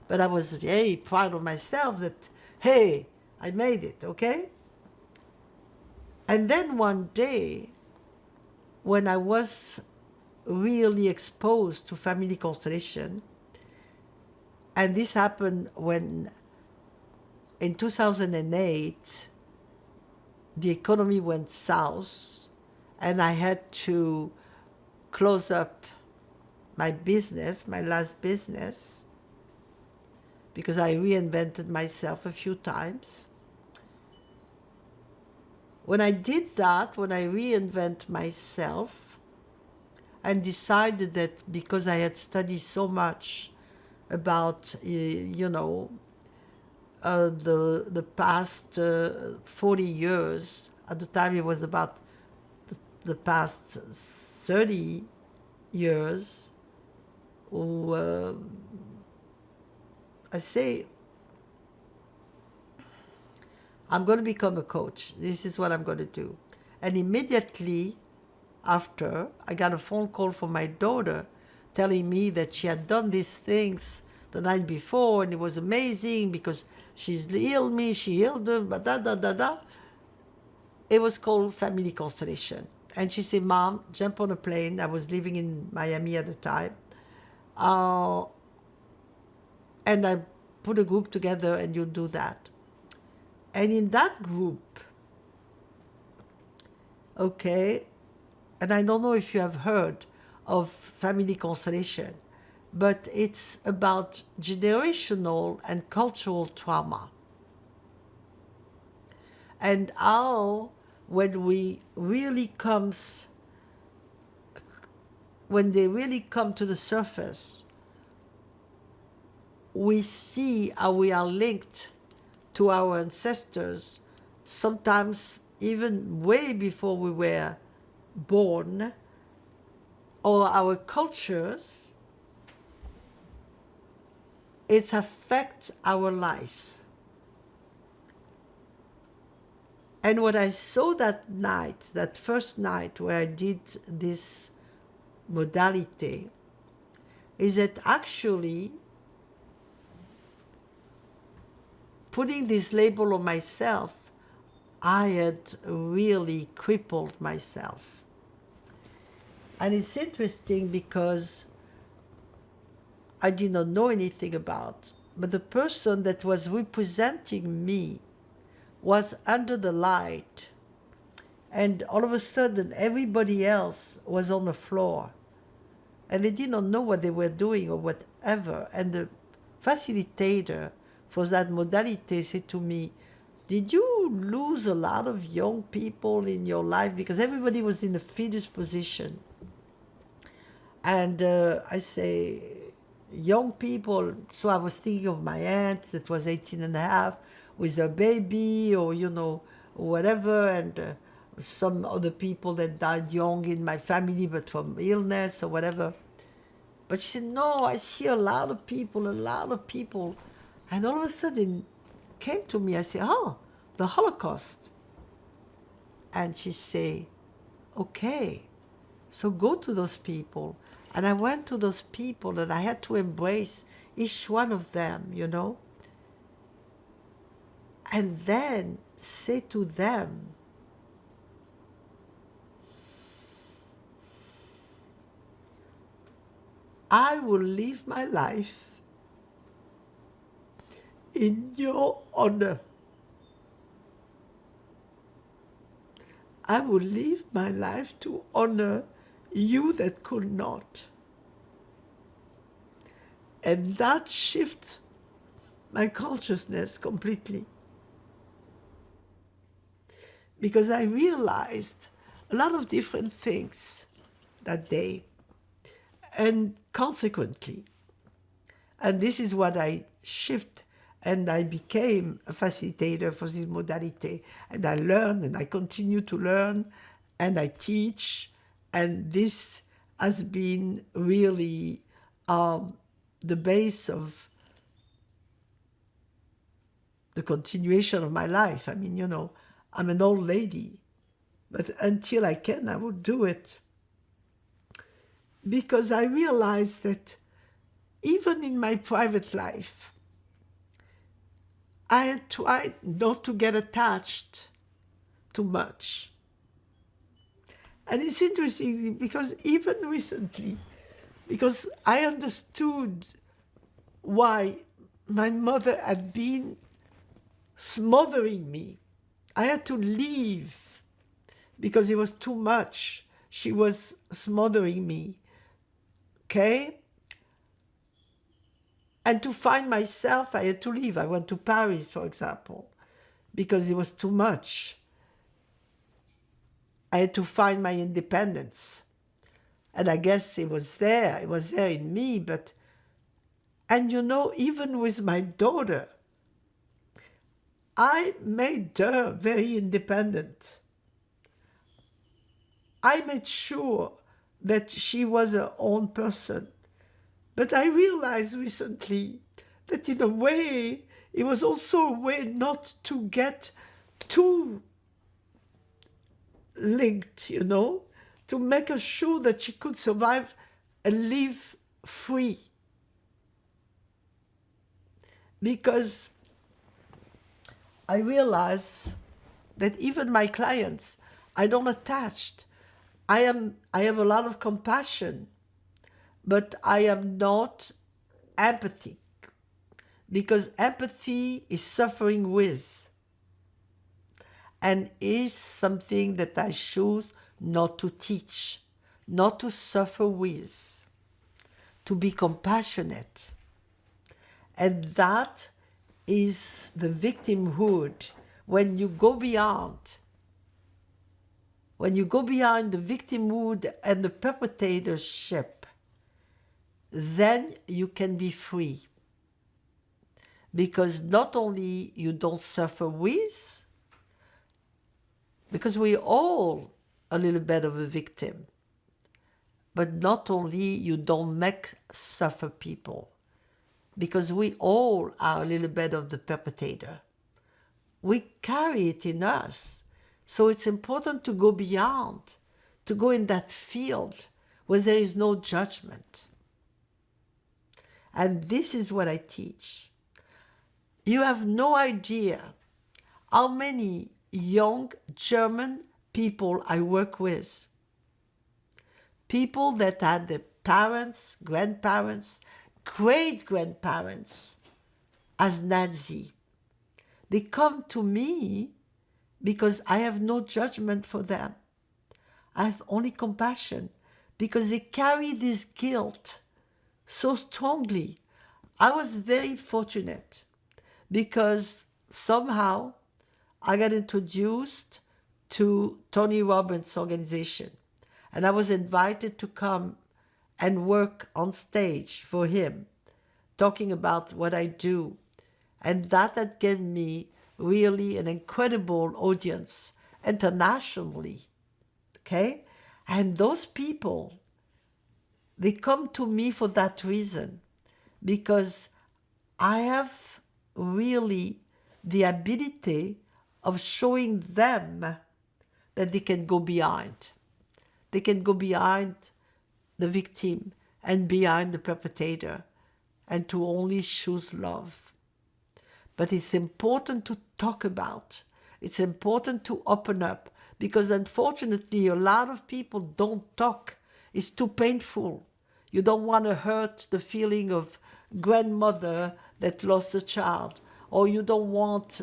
Speaker 2: But I was very proud of myself that, hey, I made it, okay? And then one day, when I was really exposed to family constellation, and this happened when, in 2008, the economy went south, and I had to close up my business, my last business, because I reinvented myself a few times. when I did that, when I reinvent myself and decided that because I had studied so much about, the past 40 years, at the time it was about the past 30 years, I say, I'm going to become a coach. This is what I'm going to do. And immediately after, I got a phone call from my daughter telling me that she had done these things the night before, and it was amazing because she's healed me, she healed them, but da da da da. It was called Family Constellation. And she said, Mom, jump on a plane. I was living in Miami at the time. And I put a group together and you do that. And in that group, okay, and I don't know if you have heard of Family Constellation, but it's about generational and cultural trauma. And how, when they really come to the surface, we see how we are linked to our ancestors, sometimes even way before we were born, or our cultures. It affects our life. And what I saw that night, that first night where I did this modality, is that actually putting this label on myself, I had really crippled myself. And it's interesting because I did not know anything about, but the person that was representing me was under the light. And all of a sudden, everybody else was on the floor. And they did not know what they were doing or whatever. And the facilitator for that modality said to me, did you lose a lot of young people in your life? Because everybody was in a fetus position. And I say, young people, so I was thinking of my aunt that was 18 and a half with a baby, or, whatever, and some other people that died young in my family, but from illness or whatever. But she said, no, I see a lot of people. And all of a sudden, it came to me, I said, oh, the Holocaust. And she said, okay, so go to those people. And I went to those people and I had to embrace each one of them, and then say to them, I will live my life in your honor. I will live my life to honor you that could not. And that shifted my consciousness completely. Because I realized a lot of different things that day. And consequently, and this is what I shift, and I became a facilitator for this modality. And I learn, and I continue to learn, and I teach. And this has been really the base of the continuation of my life. I mean, I'm an old lady, but until I can, I will do it. Because I realized that even in my private life, I had tried not to get attached too much. And it's interesting because even recently, because I understood why my mother had been smothering me. I had to leave because it was too much. She was smothering me, okay? And to find myself, I had to leave. I went to Paris, for example, because it was too much. I had to find my independence. And I guess it was there in me, but, and you know, even with my daughter, I made her very independent. I made sure that she was her own person. But I realized recently that in a way, it was also a way not to get too linked, you know, to make her sure that she could survive and live free. Because I realize that even my clients, I don't attach. I have a lot of compassion, but I am not empathic, because empathy is suffering with, and is something that I choose not to teach, not to suffer with, to be compassionate. And that is the victimhood. When you go beyond the victimhood and the perpetratorship, then you can be free. Because not only you don't suffer with, because we're all a little bit of a victim, but not only you don't make suffer people, because we all are a little bit of the perpetrator. We carry it in us. So it's important to go beyond, to go in that field where there is no judgment. And this is what I teach. You have no idea how many young German people I work with. People that had their parents, grandparents, great-grandparents as Nazi. They come to me because I have no judgment for them. I have only compassion, because they carry this guilt so strongly. I was very fortunate because somehow I got introduced to Tony Robbins' organization, and I was invited to come and work on stage for him, talking about what I do. And that had given me really an incredible audience internationally, okay? And those people, they come to me for that reason, because I have really the ability of showing them that they can go behind. They can go behind the victim and behind the perpetrator, and to only choose love. But it's important to talk about. It's important to open up, because unfortunately a lot of people don't talk. It's too painful. You don't want to hurt the feeling of grandmother that lost a child, or you don't want,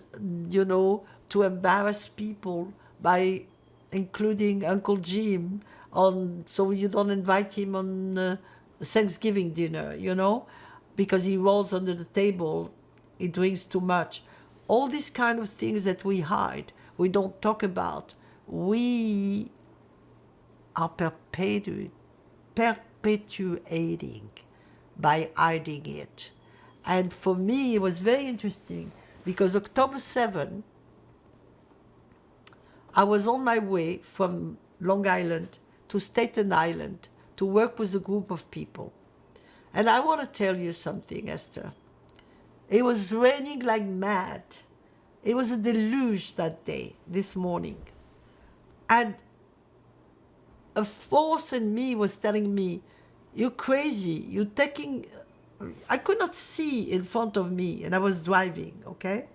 Speaker 2: you know, to embarrass people by including Uncle Jim on, so you don't invite him on Thanksgiving dinner, you know, because he rolls under the table, he drinks too much. All these kind of things that we hide, we don't talk about, we are perpetuating by hiding it. And for me, it was very interesting, because October 7, I was on my way from Long Island to Staten Island to work with a group of people. And I want to tell you something, Esther. It was raining like mad. It was a deluge that day, this morning. And a force in me was telling me, you're crazy, you're taking... I could not see in front of me, and I was driving, okay?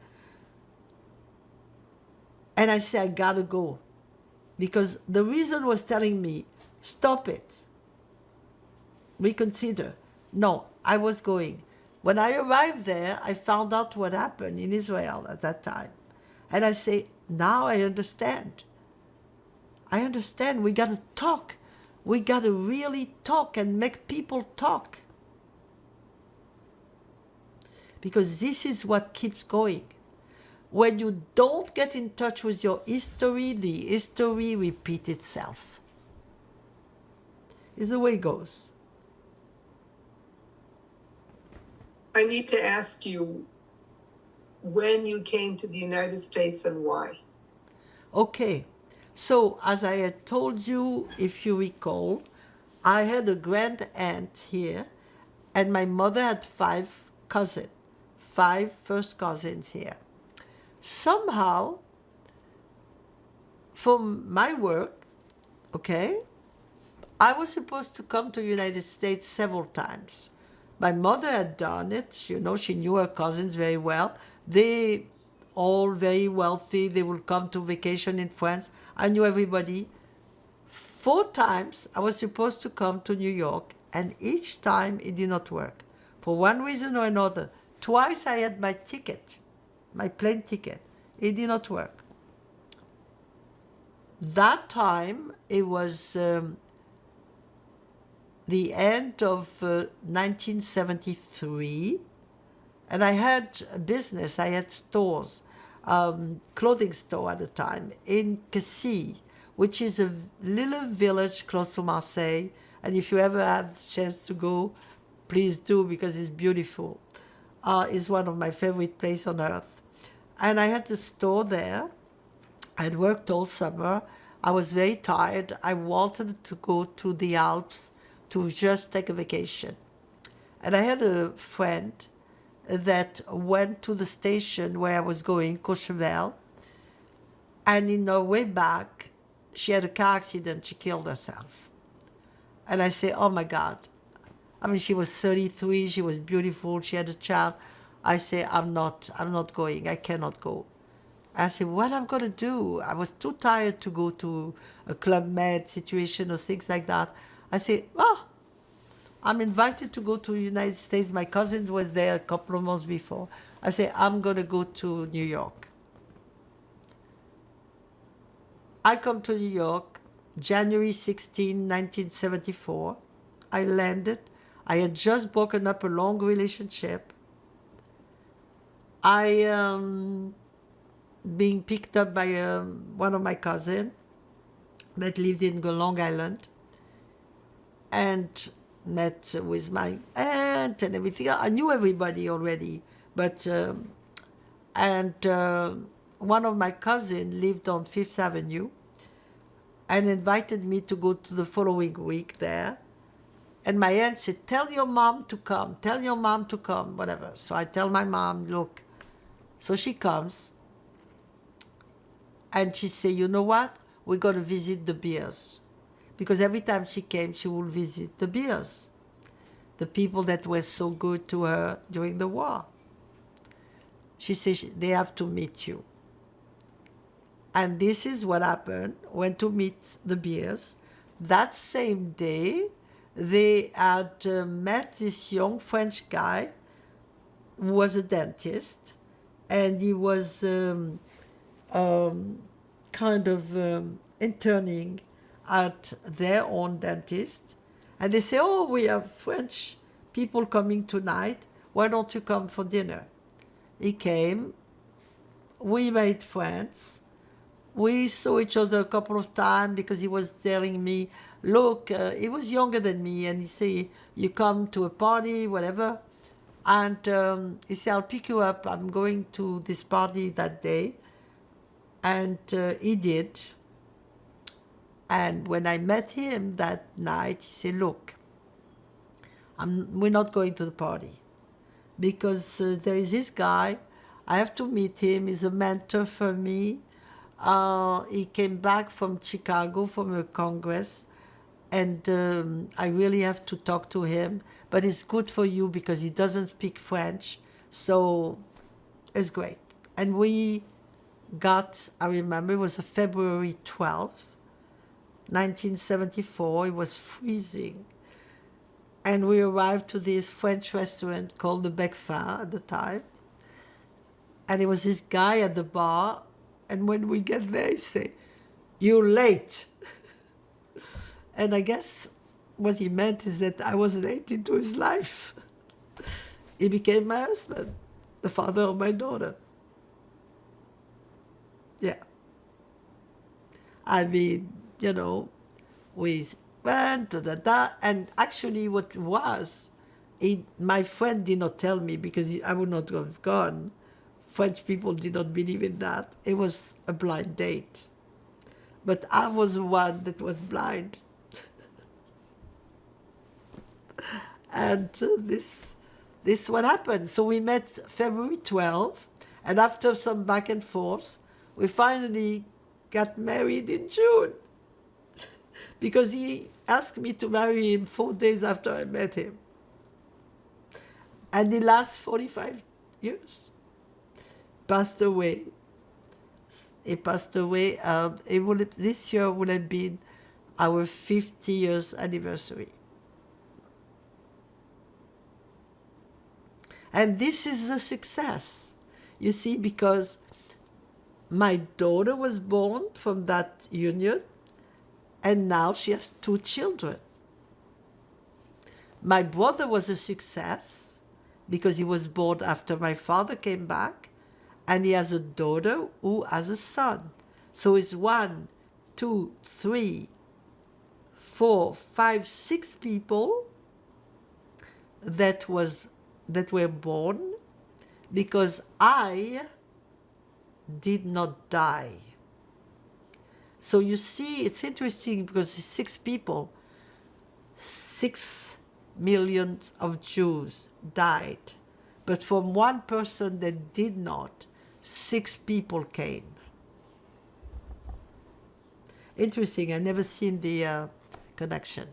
Speaker 2: And I said, I gotta go. Because the reason was telling me, stop it. Reconsider. No, I was going. When I arrived there, I found out what happened in Israel at that time. And I say, now I understand. I understand. We gotta talk. We gotta really talk and make people talk. Because this is what keeps going. When you don't get in touch with your history, the history repeats itself. Is the way it goes.
Speaker 1: I need to ask you when you came to the United States and why.
Speaker 2: Okay, so as I had told you, if you recall, I had a grand aunt here, and my mother had 5 cousins, 5 first cousins here. Somehow, from my work, okay, I was supposed to come to the United States several times. My mother had done it, you know, she knew her cousins very well. They all very wealthy, they would come to vacation in France. I knew everybody. 4 times I was supposed to come to New York, and each time it did not work. For one reason or another. Twice I had my ticket, my plane ticket. It did not work. That time it was the end of 1973, and I had a business. I had stores, clothing store at the time in Cassis, which is a little village close to Marseille. And if you ever have the chance to go, please do, because it's beautiful. It's one of my favorite places on earth. And I had the store there. I had worked all summer. I was very tired. I wanted to go to the Alps to just take a vacation. And I had a friend that went to the station where I was going, Courchevel, and in her way back, she had a car accident. She killed herself. And I say, oh my God. I mean, she was 33. She was beautiful. She had a child. I say, I'm not going. I cannot go. I said, what I'm going to do? I was too tired to go to a Club Med situation or things like that. I said, oh, I'm invited to go to the United States. My cousin was there a couple of months before. I said, I'm going to go to New York. I come to New York, January 16, 1974. I landed. I had just broken up a long relationship. I being picked up by one of my cousins that lived in Long Island, and met with my aunt and everything. I knew everybody already, but one of my cousins lived on Fifth Avenue and invited me to go to the following week there. And my aunt said, tell your mom to come, whatever. So I tell my mom, look. So she comes, and she said, you know what? We're going to visit the Beers. Because every time she came, she would visit the Beers, the people that were so good to her during the war. She said, they have to meet you. And this is what happened. Went to meet the Beers. That same day, they had met this young French guy who was a dentist, and he was interning at their own dentist. And they say, oh, we have French people coming tonight. Why don't you come for dinner? He came. We made friends. We saw each other a couple of times because he was telling me, look, he was younger than me, and he said, you come to a party, whatever. And he said, I'll pick you up. I'm going to this party that day. And he did. And when I met him that night, he said, look, we're not going to the party because there is this guy. I have to meet him. He's a mentor for me. He came back from Chicago from a congress, and I really have to talk to him. But it's good for you because he doesn't speak French, so it's great. And we got, I remember, it was a February 12th, 1974. It was freezing. And we arrived to this French restaurant called the Bec Fin at the time. And it was this guy at the bar. And when we get there, he said, you're late. And I guess what he meant is that I was late into his life. He became my husband, the father of my daughter. Yeah. I mean, you know, we went da da da, and actually, what was, my friend did not tell me because I would not have gone. French people did not believe in that. It was a blind date, but I was the one that was blind, and this what happened. So we met February 12th, and after some back and forth, we finally got married in June. Because he asked me to marry him 4 days after I met him. And the last 45 years passed away. He passed away, and this year would have been our 50 years anniversary. And this is a success, you see, because my daughter was born from that union, and now she has 2 children. My brother was a success because he was born after my father came back, and he has a daughter who has a son. So it's 1, 2, 3, 4, 5, 6 people that were born because I did not die. So you see, it's interesting because it's 6 people, 6 millions of Jews died. But from one person that did not, 6 people came. Interesting, I never seen the connection.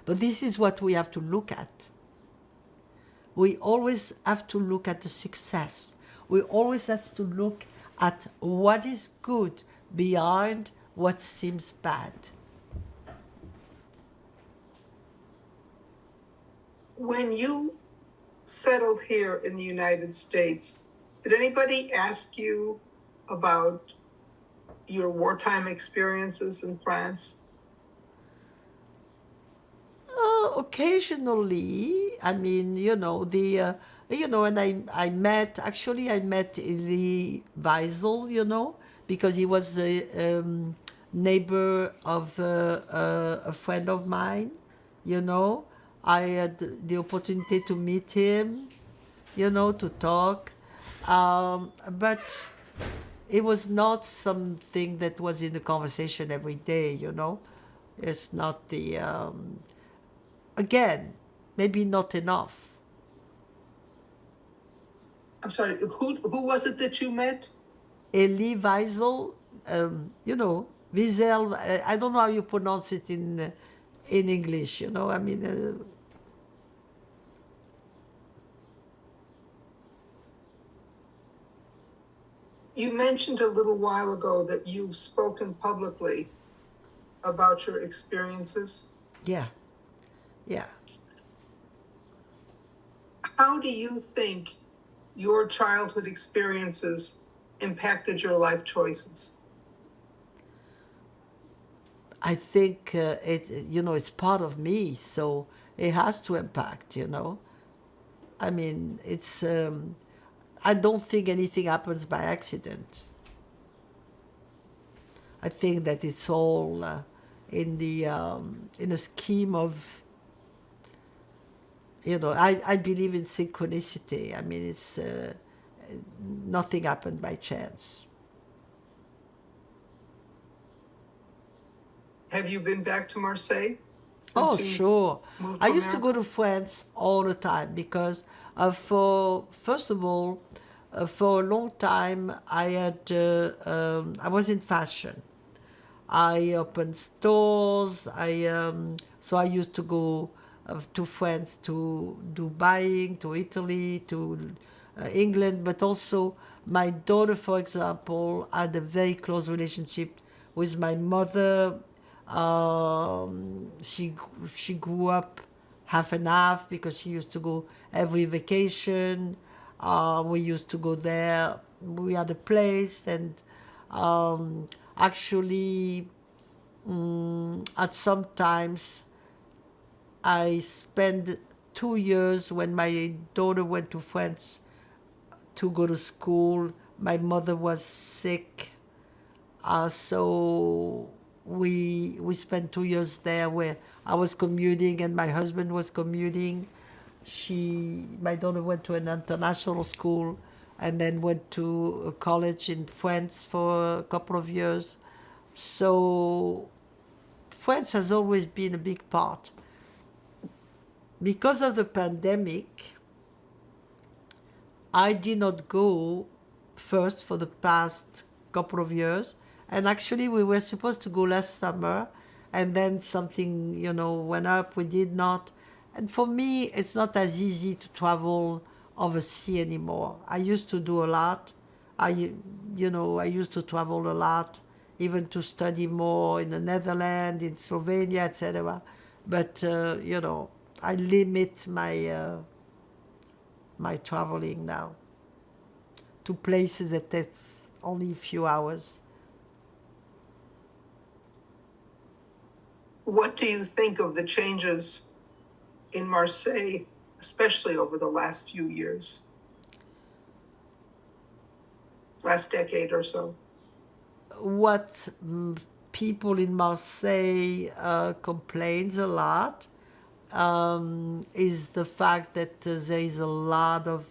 Speaker 2: But this is what we have to look at. We always have to look at the success. We always have to look at what is good behind what seems bad.
Speaker 1: When you settled here in the United States, did anybody ask you about your wartime experiences in France?
Speaker 2: Occasionally, I mean, and I met Elie Wiesel, because he was a neighbor of a friend of mine, I had the opportunity to meet him, to talk. But it was not something that was in the conversation every day, It's not again, maybe not enough.
Speaker 1: I'm sorry, who was it that you met?
Speaker 2: Elie Wiesel, Wiesel, I don't know how you pronounce it in English, I mean...
Speaker 1: You mentioned a little while ago that you've spoken publicly about your experiences.
Speaker 2: Yeah.
Speaker 1: How do you think your childhood experiences impacted your life choices?
Speaker 2: I think it's part of me, so it has to impact, I mean, it's... I don't think anything happens by accident. I think that it's all in a scheme of, I believe in synchronicity. I mean, it's nothing happened by chance.
Speaker 1: Have you been back to Marseille?
Speaker 2: Oh, sure. I used to go to France all the time because first of all, for a long time, I was in fashion. I opened stores. So I used to go to France to do buying, to Italy, to England, but also my daughter, for example, had a very close relationship with my mother. She grew up half and half because she used to go every vacation. We used to go there. We had a place, and actually, at some times, I spent 2 years when my daughter went to France to go to school. My mother was sick, so we spent 2 years there where I was commuting and my husband was commuting. My daughter went to an international school and then went to a college in France for a couple of years. So France has always been a big part. Because of the pandemic, I did not go first for the past couple of years. And actually, we were supposed to go last summer, and then something, went up. We did not. And for me, it's not as easy to travel overseas anymore. I used to do a lot. I used to travel a lot, even to study more in the Netherlands, in Slovenia, etc. But, I limit my traveling now to places that takes only a few hours.
Speaker 1: What do you think of the changes in Marseille, especially over the last few years? Last decade or so?
Speaker 2: What people in Marseille complains a lot is the fact that there is a lot of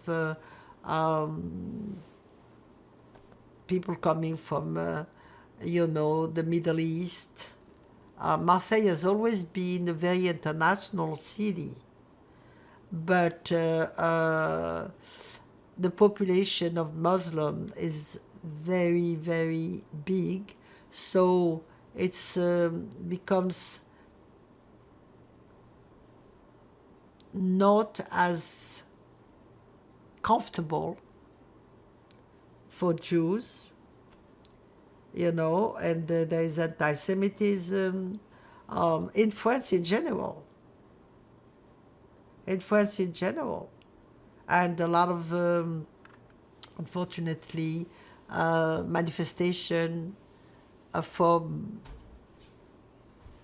Speaker 2: people coming from, the Middle East. Marseille has always been a very international city, but the population of Muslim is very, very big, so it's becomes not as comfortable for Jews, and there is anti-Semitism in France in general. And a lot of, unfortunately, manifestation for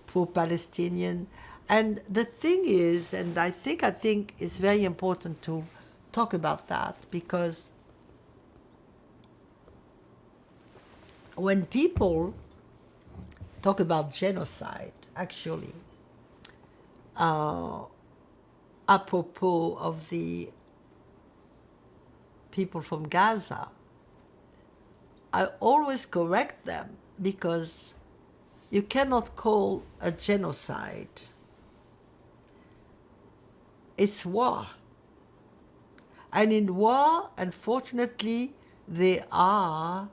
Speaker 2: pro-Palestinian. And the thing is, and I think it's very important to talk about that, because when people talk about genocide, actually, apropos of the people from Gaza, I always correct them, because you cannot call a genocide. It's war. And in war, unfortunately, there are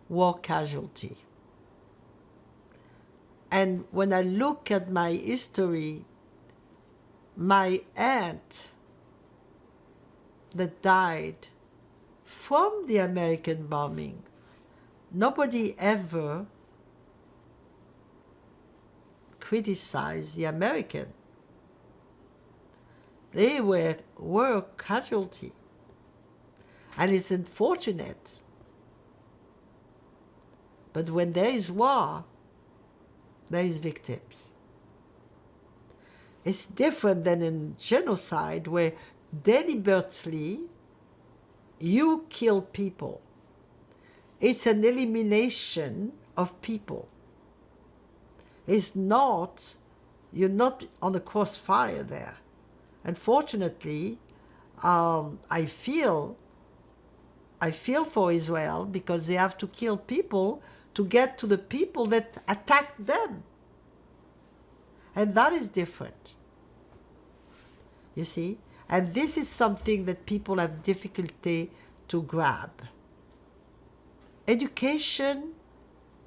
Speaker 2: war casualties. And when I look at my history, my aunt that died from the American bombing, nobody ever criticized the American. They were war casualty. And it's unfortunate. But when there is war, there is victims. It's different than in genocide, where deliberately you kill people. It's an elimination of people. It's not, you're not on the crossfire there. Unfortunately, I feel for Israel, because they have to kill people to get to the people that attacked them. And that is different. You see? And this is something that people have difficulty to grab. Education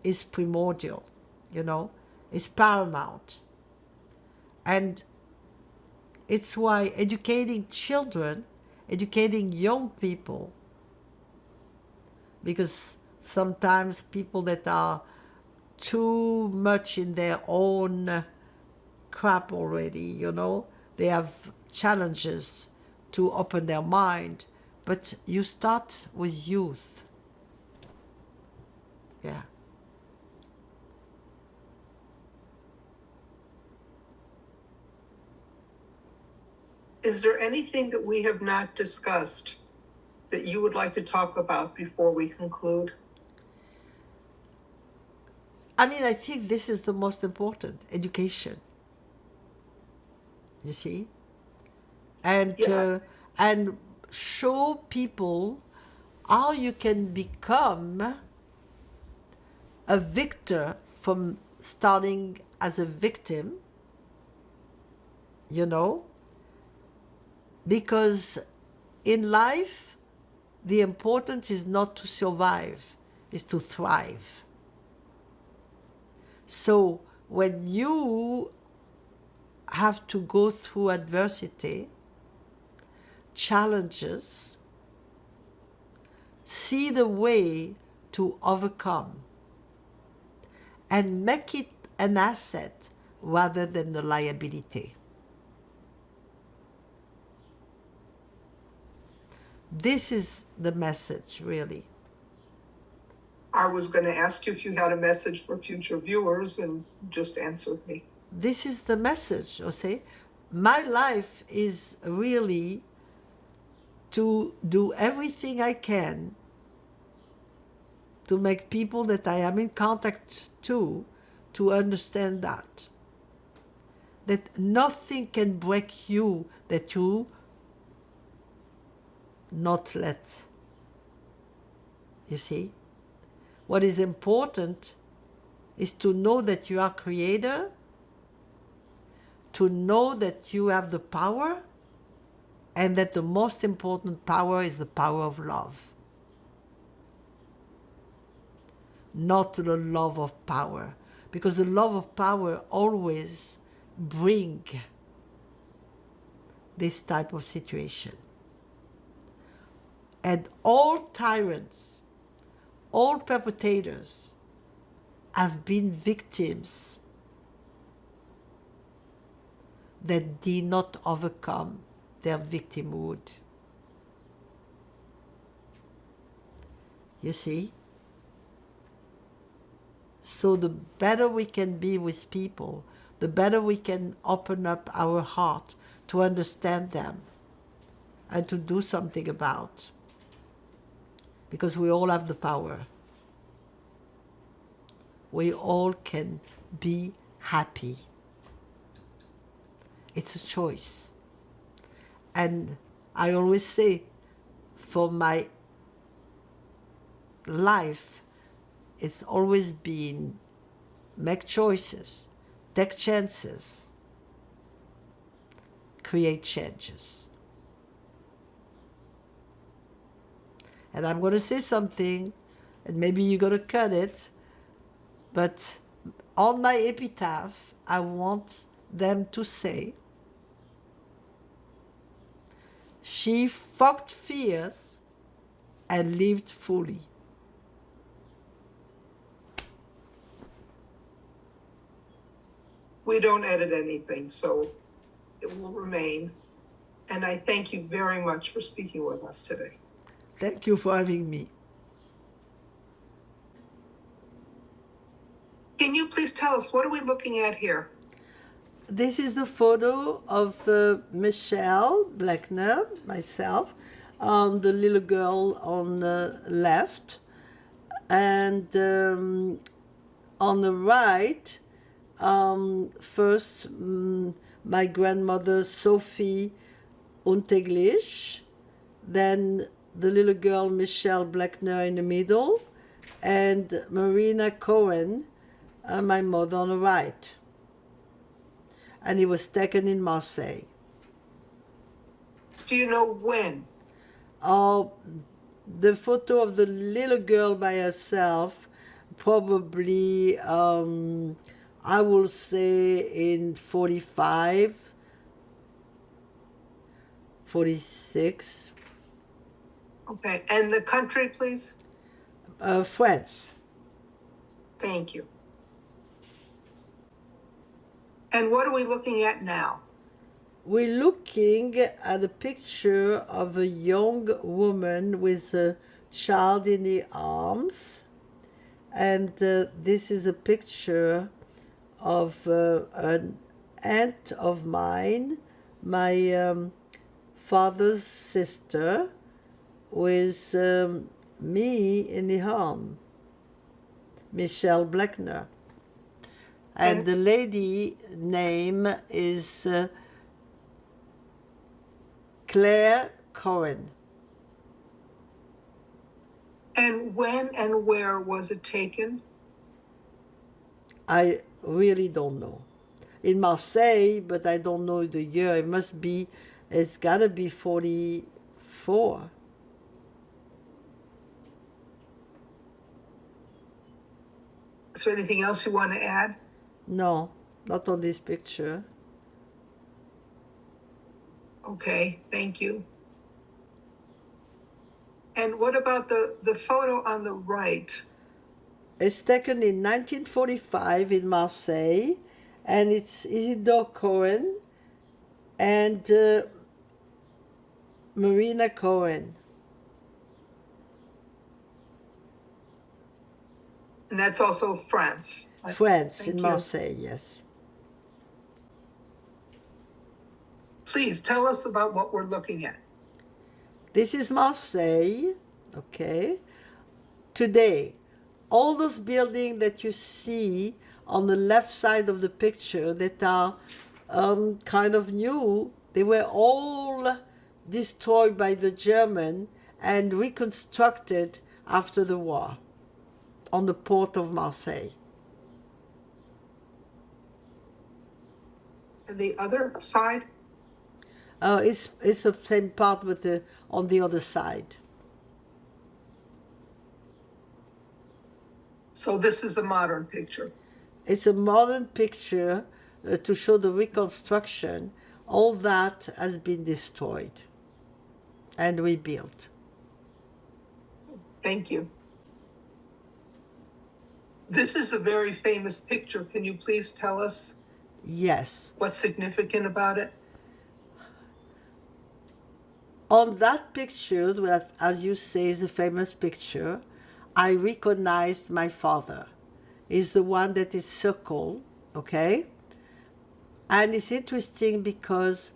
Speaker 2: is primordial, it's paramount. And it's why educating children, educating young people, because sometimes people that are too much in their own crap already, they have challenges to open their mind. But you start with youth. Yeah.
Speaker 1: Is there anything that we have not discussed that you would like to talk about before we conclude?
Speaker 2: I mean, I think this is the most important, education. You see? And
Speaker 1: Yeah.
Speaker 2: and show people how you can become a victor from starting as a victim, you know, because in life the importance is not to survive, is to thrive. So when you have to go through adversity, challenges, see the way to overcome and make it an asset rather than a liability. This is the message, really.
Speaker 1: I was going to ask you if you had a message for future viewers, and you just answered me.
Speaker 2: This is the message, Jose. My life is really to do everything I can to make people that I am in contact to understand that nothing can break you that you not let. You see? What is important is to know that you are creator, to know that you have the power, and that the most important power is the power of love. Not the love of power, because the love of power always bring this type of situation. And all tyrants, all perpetrators have been victims that did not overcome their victimhood. You see? So the better we can be with people, the better we can open up our heart to understand them and to do something about. Because we all have the power. We all can be happy. It's a choice. And I always say, for my life, it's always been make choices, take chances, create changes. And I'm going to say something, and maybe you're going to cut it, but on my epitaph, I want them to say, she fucked fears and lived fully.
Speaker 1: We don't edit anything, so it will remain. And I thank you very much for speaking with us today.
Speaker 2: Thank you for having me.
Speaker 1: Can you please tell us, what are we looking at here?
Speaker 2: This is the photo of Michelle Bleckner, myself, the little girl on the left. And on the right, first my grandmother Sophie Unteglich, then the little girl Michelle Bleckner in the middle, and Marina Cohen, my mother on the right. And it was taken in Marseille.
Speaker 1: Do you know when?
Speaker 2: The photo of the little girl by herself, probably, I will say in 45, 46.
Speaker 1: Okay, and the country, please?
Speaker 2: France.
Speaker 1: Thank you. And what are we looking at now?
Speaker 2: We're looking at a picture of a young woman with a child in the arms. And this is a picture of an aunt of mine, my father's sister, with me in the home, Michelle Bleckner. And the lady name is Claire Cohen.
Speaker 1: And when and where was it taken?
Speaker 2: I really don't know. In Marseille, but I don't know the year. It's gotta be 44.
Speaker 1: Is there anything else you want to add?
Speaker 2: No, not on this picture.
Speaker 1: Okay, thank you. And what about the photo on the right?
Speaker 2: It's taken in 1945 in Marseille, and it's Isidore Cohen and Marina Cohen.
Speaker 1: And that's also France.
Speaker 2: France,
Speaker 1: Thank
Speaker 2: in
Speaker 1: you.
Speaker 2: Marseille, yes.
Speaker 1: Please tell us about what we're looking at.
Speaker 2: This is Marseille, okay? Today, all those buildings that you see on the left side of the picture that are kind of new, they were all destroyed by the German and reconstructed after the war on the port of Marseille.
Speaker 1: And the other side?
Speaker 2: It's the same part with on the other side.
Speaker 1: So this is a modern picture.
Speaker 2: It's a modern picture to show the reconstruction. All that has been destroyed and rebuilt.
Speaker 1: Thank you. This is a very famous picture. Can you please tell us
Speaker 2: Yes.
Speaker 1: what's significant about it?
Speaker 2: On that picture, that, as you say, is a famous picture, I recognized my father. He's the one that is circled, okay? And it's interesting because,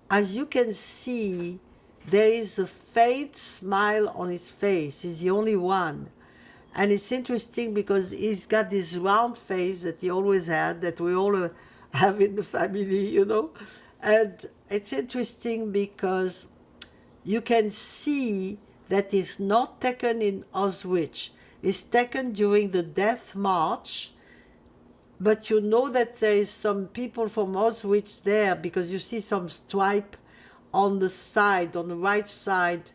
Speaker 2: as you can see, there is a faint smile on his face. He's the only one. And it's interesting because he's got this round face that he always had, that we all have in the family, you know. And it's interesting because you can see that it's not taken in Auschwitz. It's taken during the death march, but you know that there is some people from Auschwitz there because you see some stripe on the side, on the right side.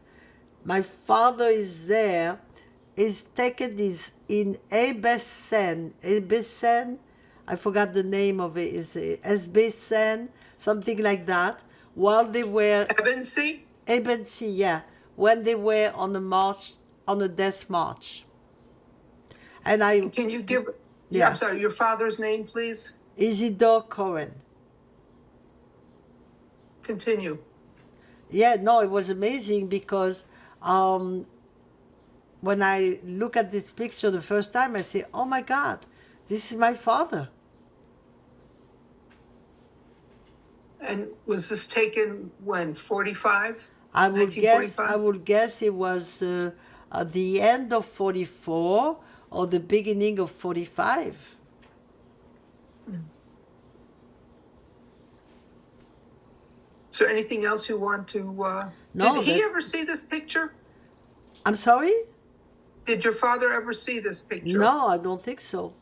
Speaker 2: My father is there. Is taken is in Ebesen, I forgot the name of it, is Esbesen, something like that, while they were,
Speaker 1: Ebensee?
Speaker 2: Ebensee, yeah, when they were on the march, on the death march. And
Speaker 1: Can you give,
Speaker 2: Yeah.
Speaker 1: I'm sorry, your father's name, please?
Speaker 2: Isidore Cohen.
Speaker 1: Continue.
Speaker 2: Yeah, no, it was amazing because when I look at this picture the first time, I say, oh my God, this is my father.
Speaker 1: And was this taken when, 45?
Speaker 2: I would guess
Speaker 1: 1945?
Speaker 2: it was at the end of 44 or the beginning of 45.
Speaker 1: Is there anything else you want to,
Speaker 2: No,
Speaker 1: did he
Speaker 2: that-
Speaker 1: ever see this picture?
Speaker 2: I'm sorry?
Speaker 1: Did your father ever see this picture?
Speaker 2: No, I don't think so.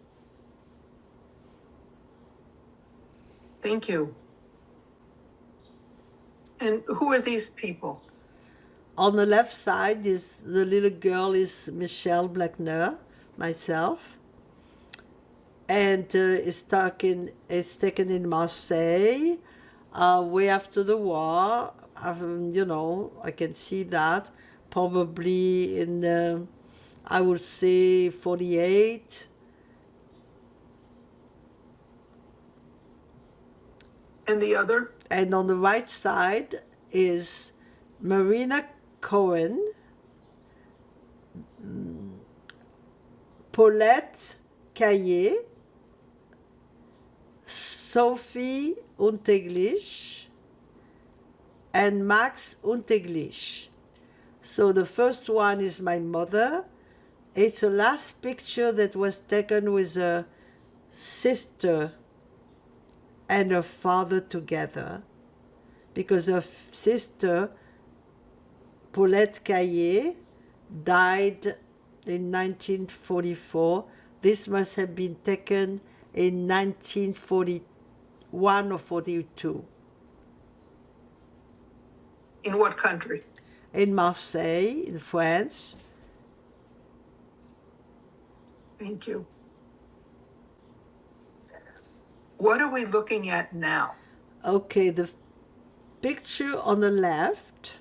Speaker 1: Thank you. And who are these people?
Speaker 2: On the left side is the little girl is Michelle Bleckner, myself, and it's taken in Marseille, way after the war. You know, I can see that probably in I would say 48.
Speaker 1: And the other?
Speaker 2: And on the right side is Marina Cohen, Paulette Caillé, Sophie Unteglich, and Max Unteglich. So the first one is my mother. It's the last picture that was taken with a sister and her father together, because her sister, Paulette Caillé, died in 1944. This must have been taken in 1941 or 42.
Speaker 1: In what country?
Speaker 2: In Marseille, in France.
Speaker 1: Thank you. What are we looking at now?
Speaker 2: Okay, the picture on the left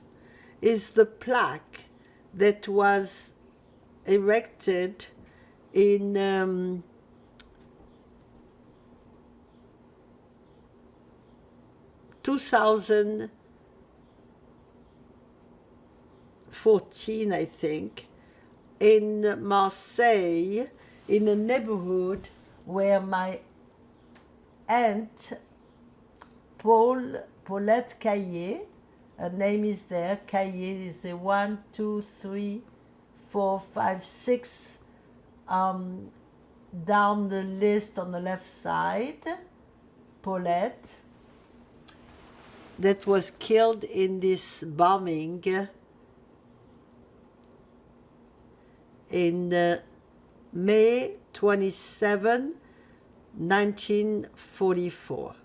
Speaker 2: is the plaque that was erected in 2014, I think, in Marseille, in a neighborhood where my aunt Paulette Caillé, her name is there. Caillé is a 1, 2, 3, 4, 5, 6 down the list on the left side. Paulette, that was killed in this bombing in May 27, 1944.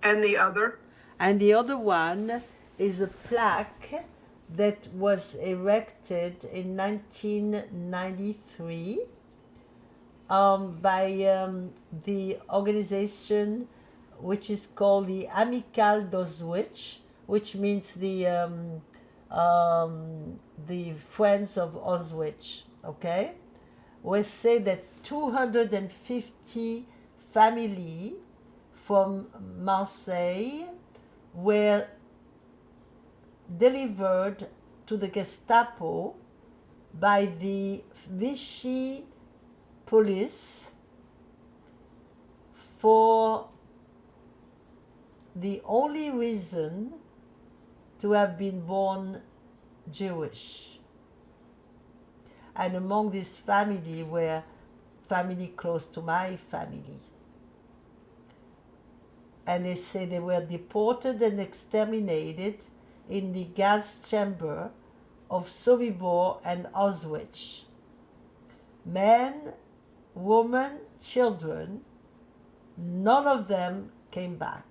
Speaker 1: And the other?
Speaker 2: And the other one is a plaque that was erected in 1993 by the organization which is called the Amicale d'Auschwitz, which means the Friends of Auschwitz, okay? We say that 250 families from Marseille were delivered to the Gestapo by the Vichy police for the only reason to have been born Jewish. And among this family were family close to my family. And they say they were deported and exterminated in the gas chamber of Sobibor and Auschwitz. Men, women, children, none of them came back.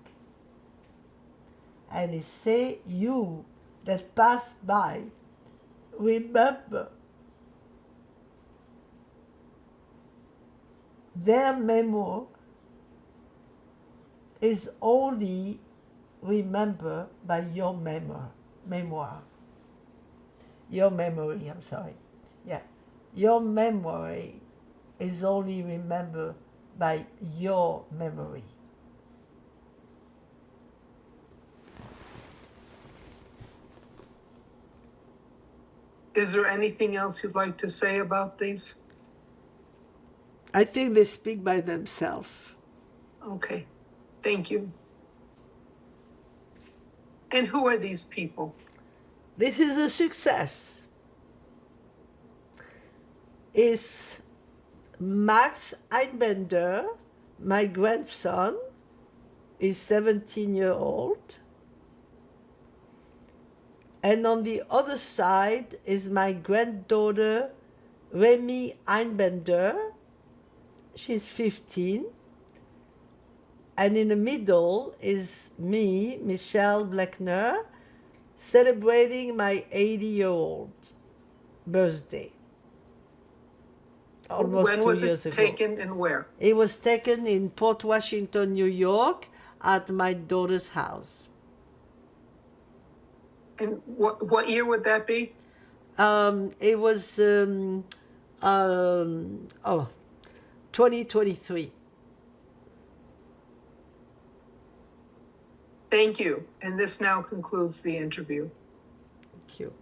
Speaker 2: And they say, you that passed by, remember their memory is only remembered by your memoir. Your memory, I'm sorry. Yeah. Your memory is only remembered by your memory.
Speaker 1: Is there anything else you'd like to say about these?
Speaker 2: I think they speak by themselves.
Speaker 1: Okay, thank you. And who are these people?
Speaker 2: This is a success. Is Max Einbender, my grandson, is 17-year-old. And on the other side is my granddaughter, Remy Einbender. She's 15. And in the middle is me, Michelle Bleckner, celebrating my 80-year-old birthday. Almost
Speaker 1: when
Speaker 2: 2
Speaker 1: was
Speaker 2: years
Speaker 1: it
Speaker 2: ago.
Speaker 1: taken and where?
Speaker 2: It was taken in Port Washington, New York, at my daughter's house.
Speaker 1: And what year would that be?
Speaker 2: It was 2023.
Speaker 1: Thank you. And this now concludes the interview.
Speaker 2: Thank you.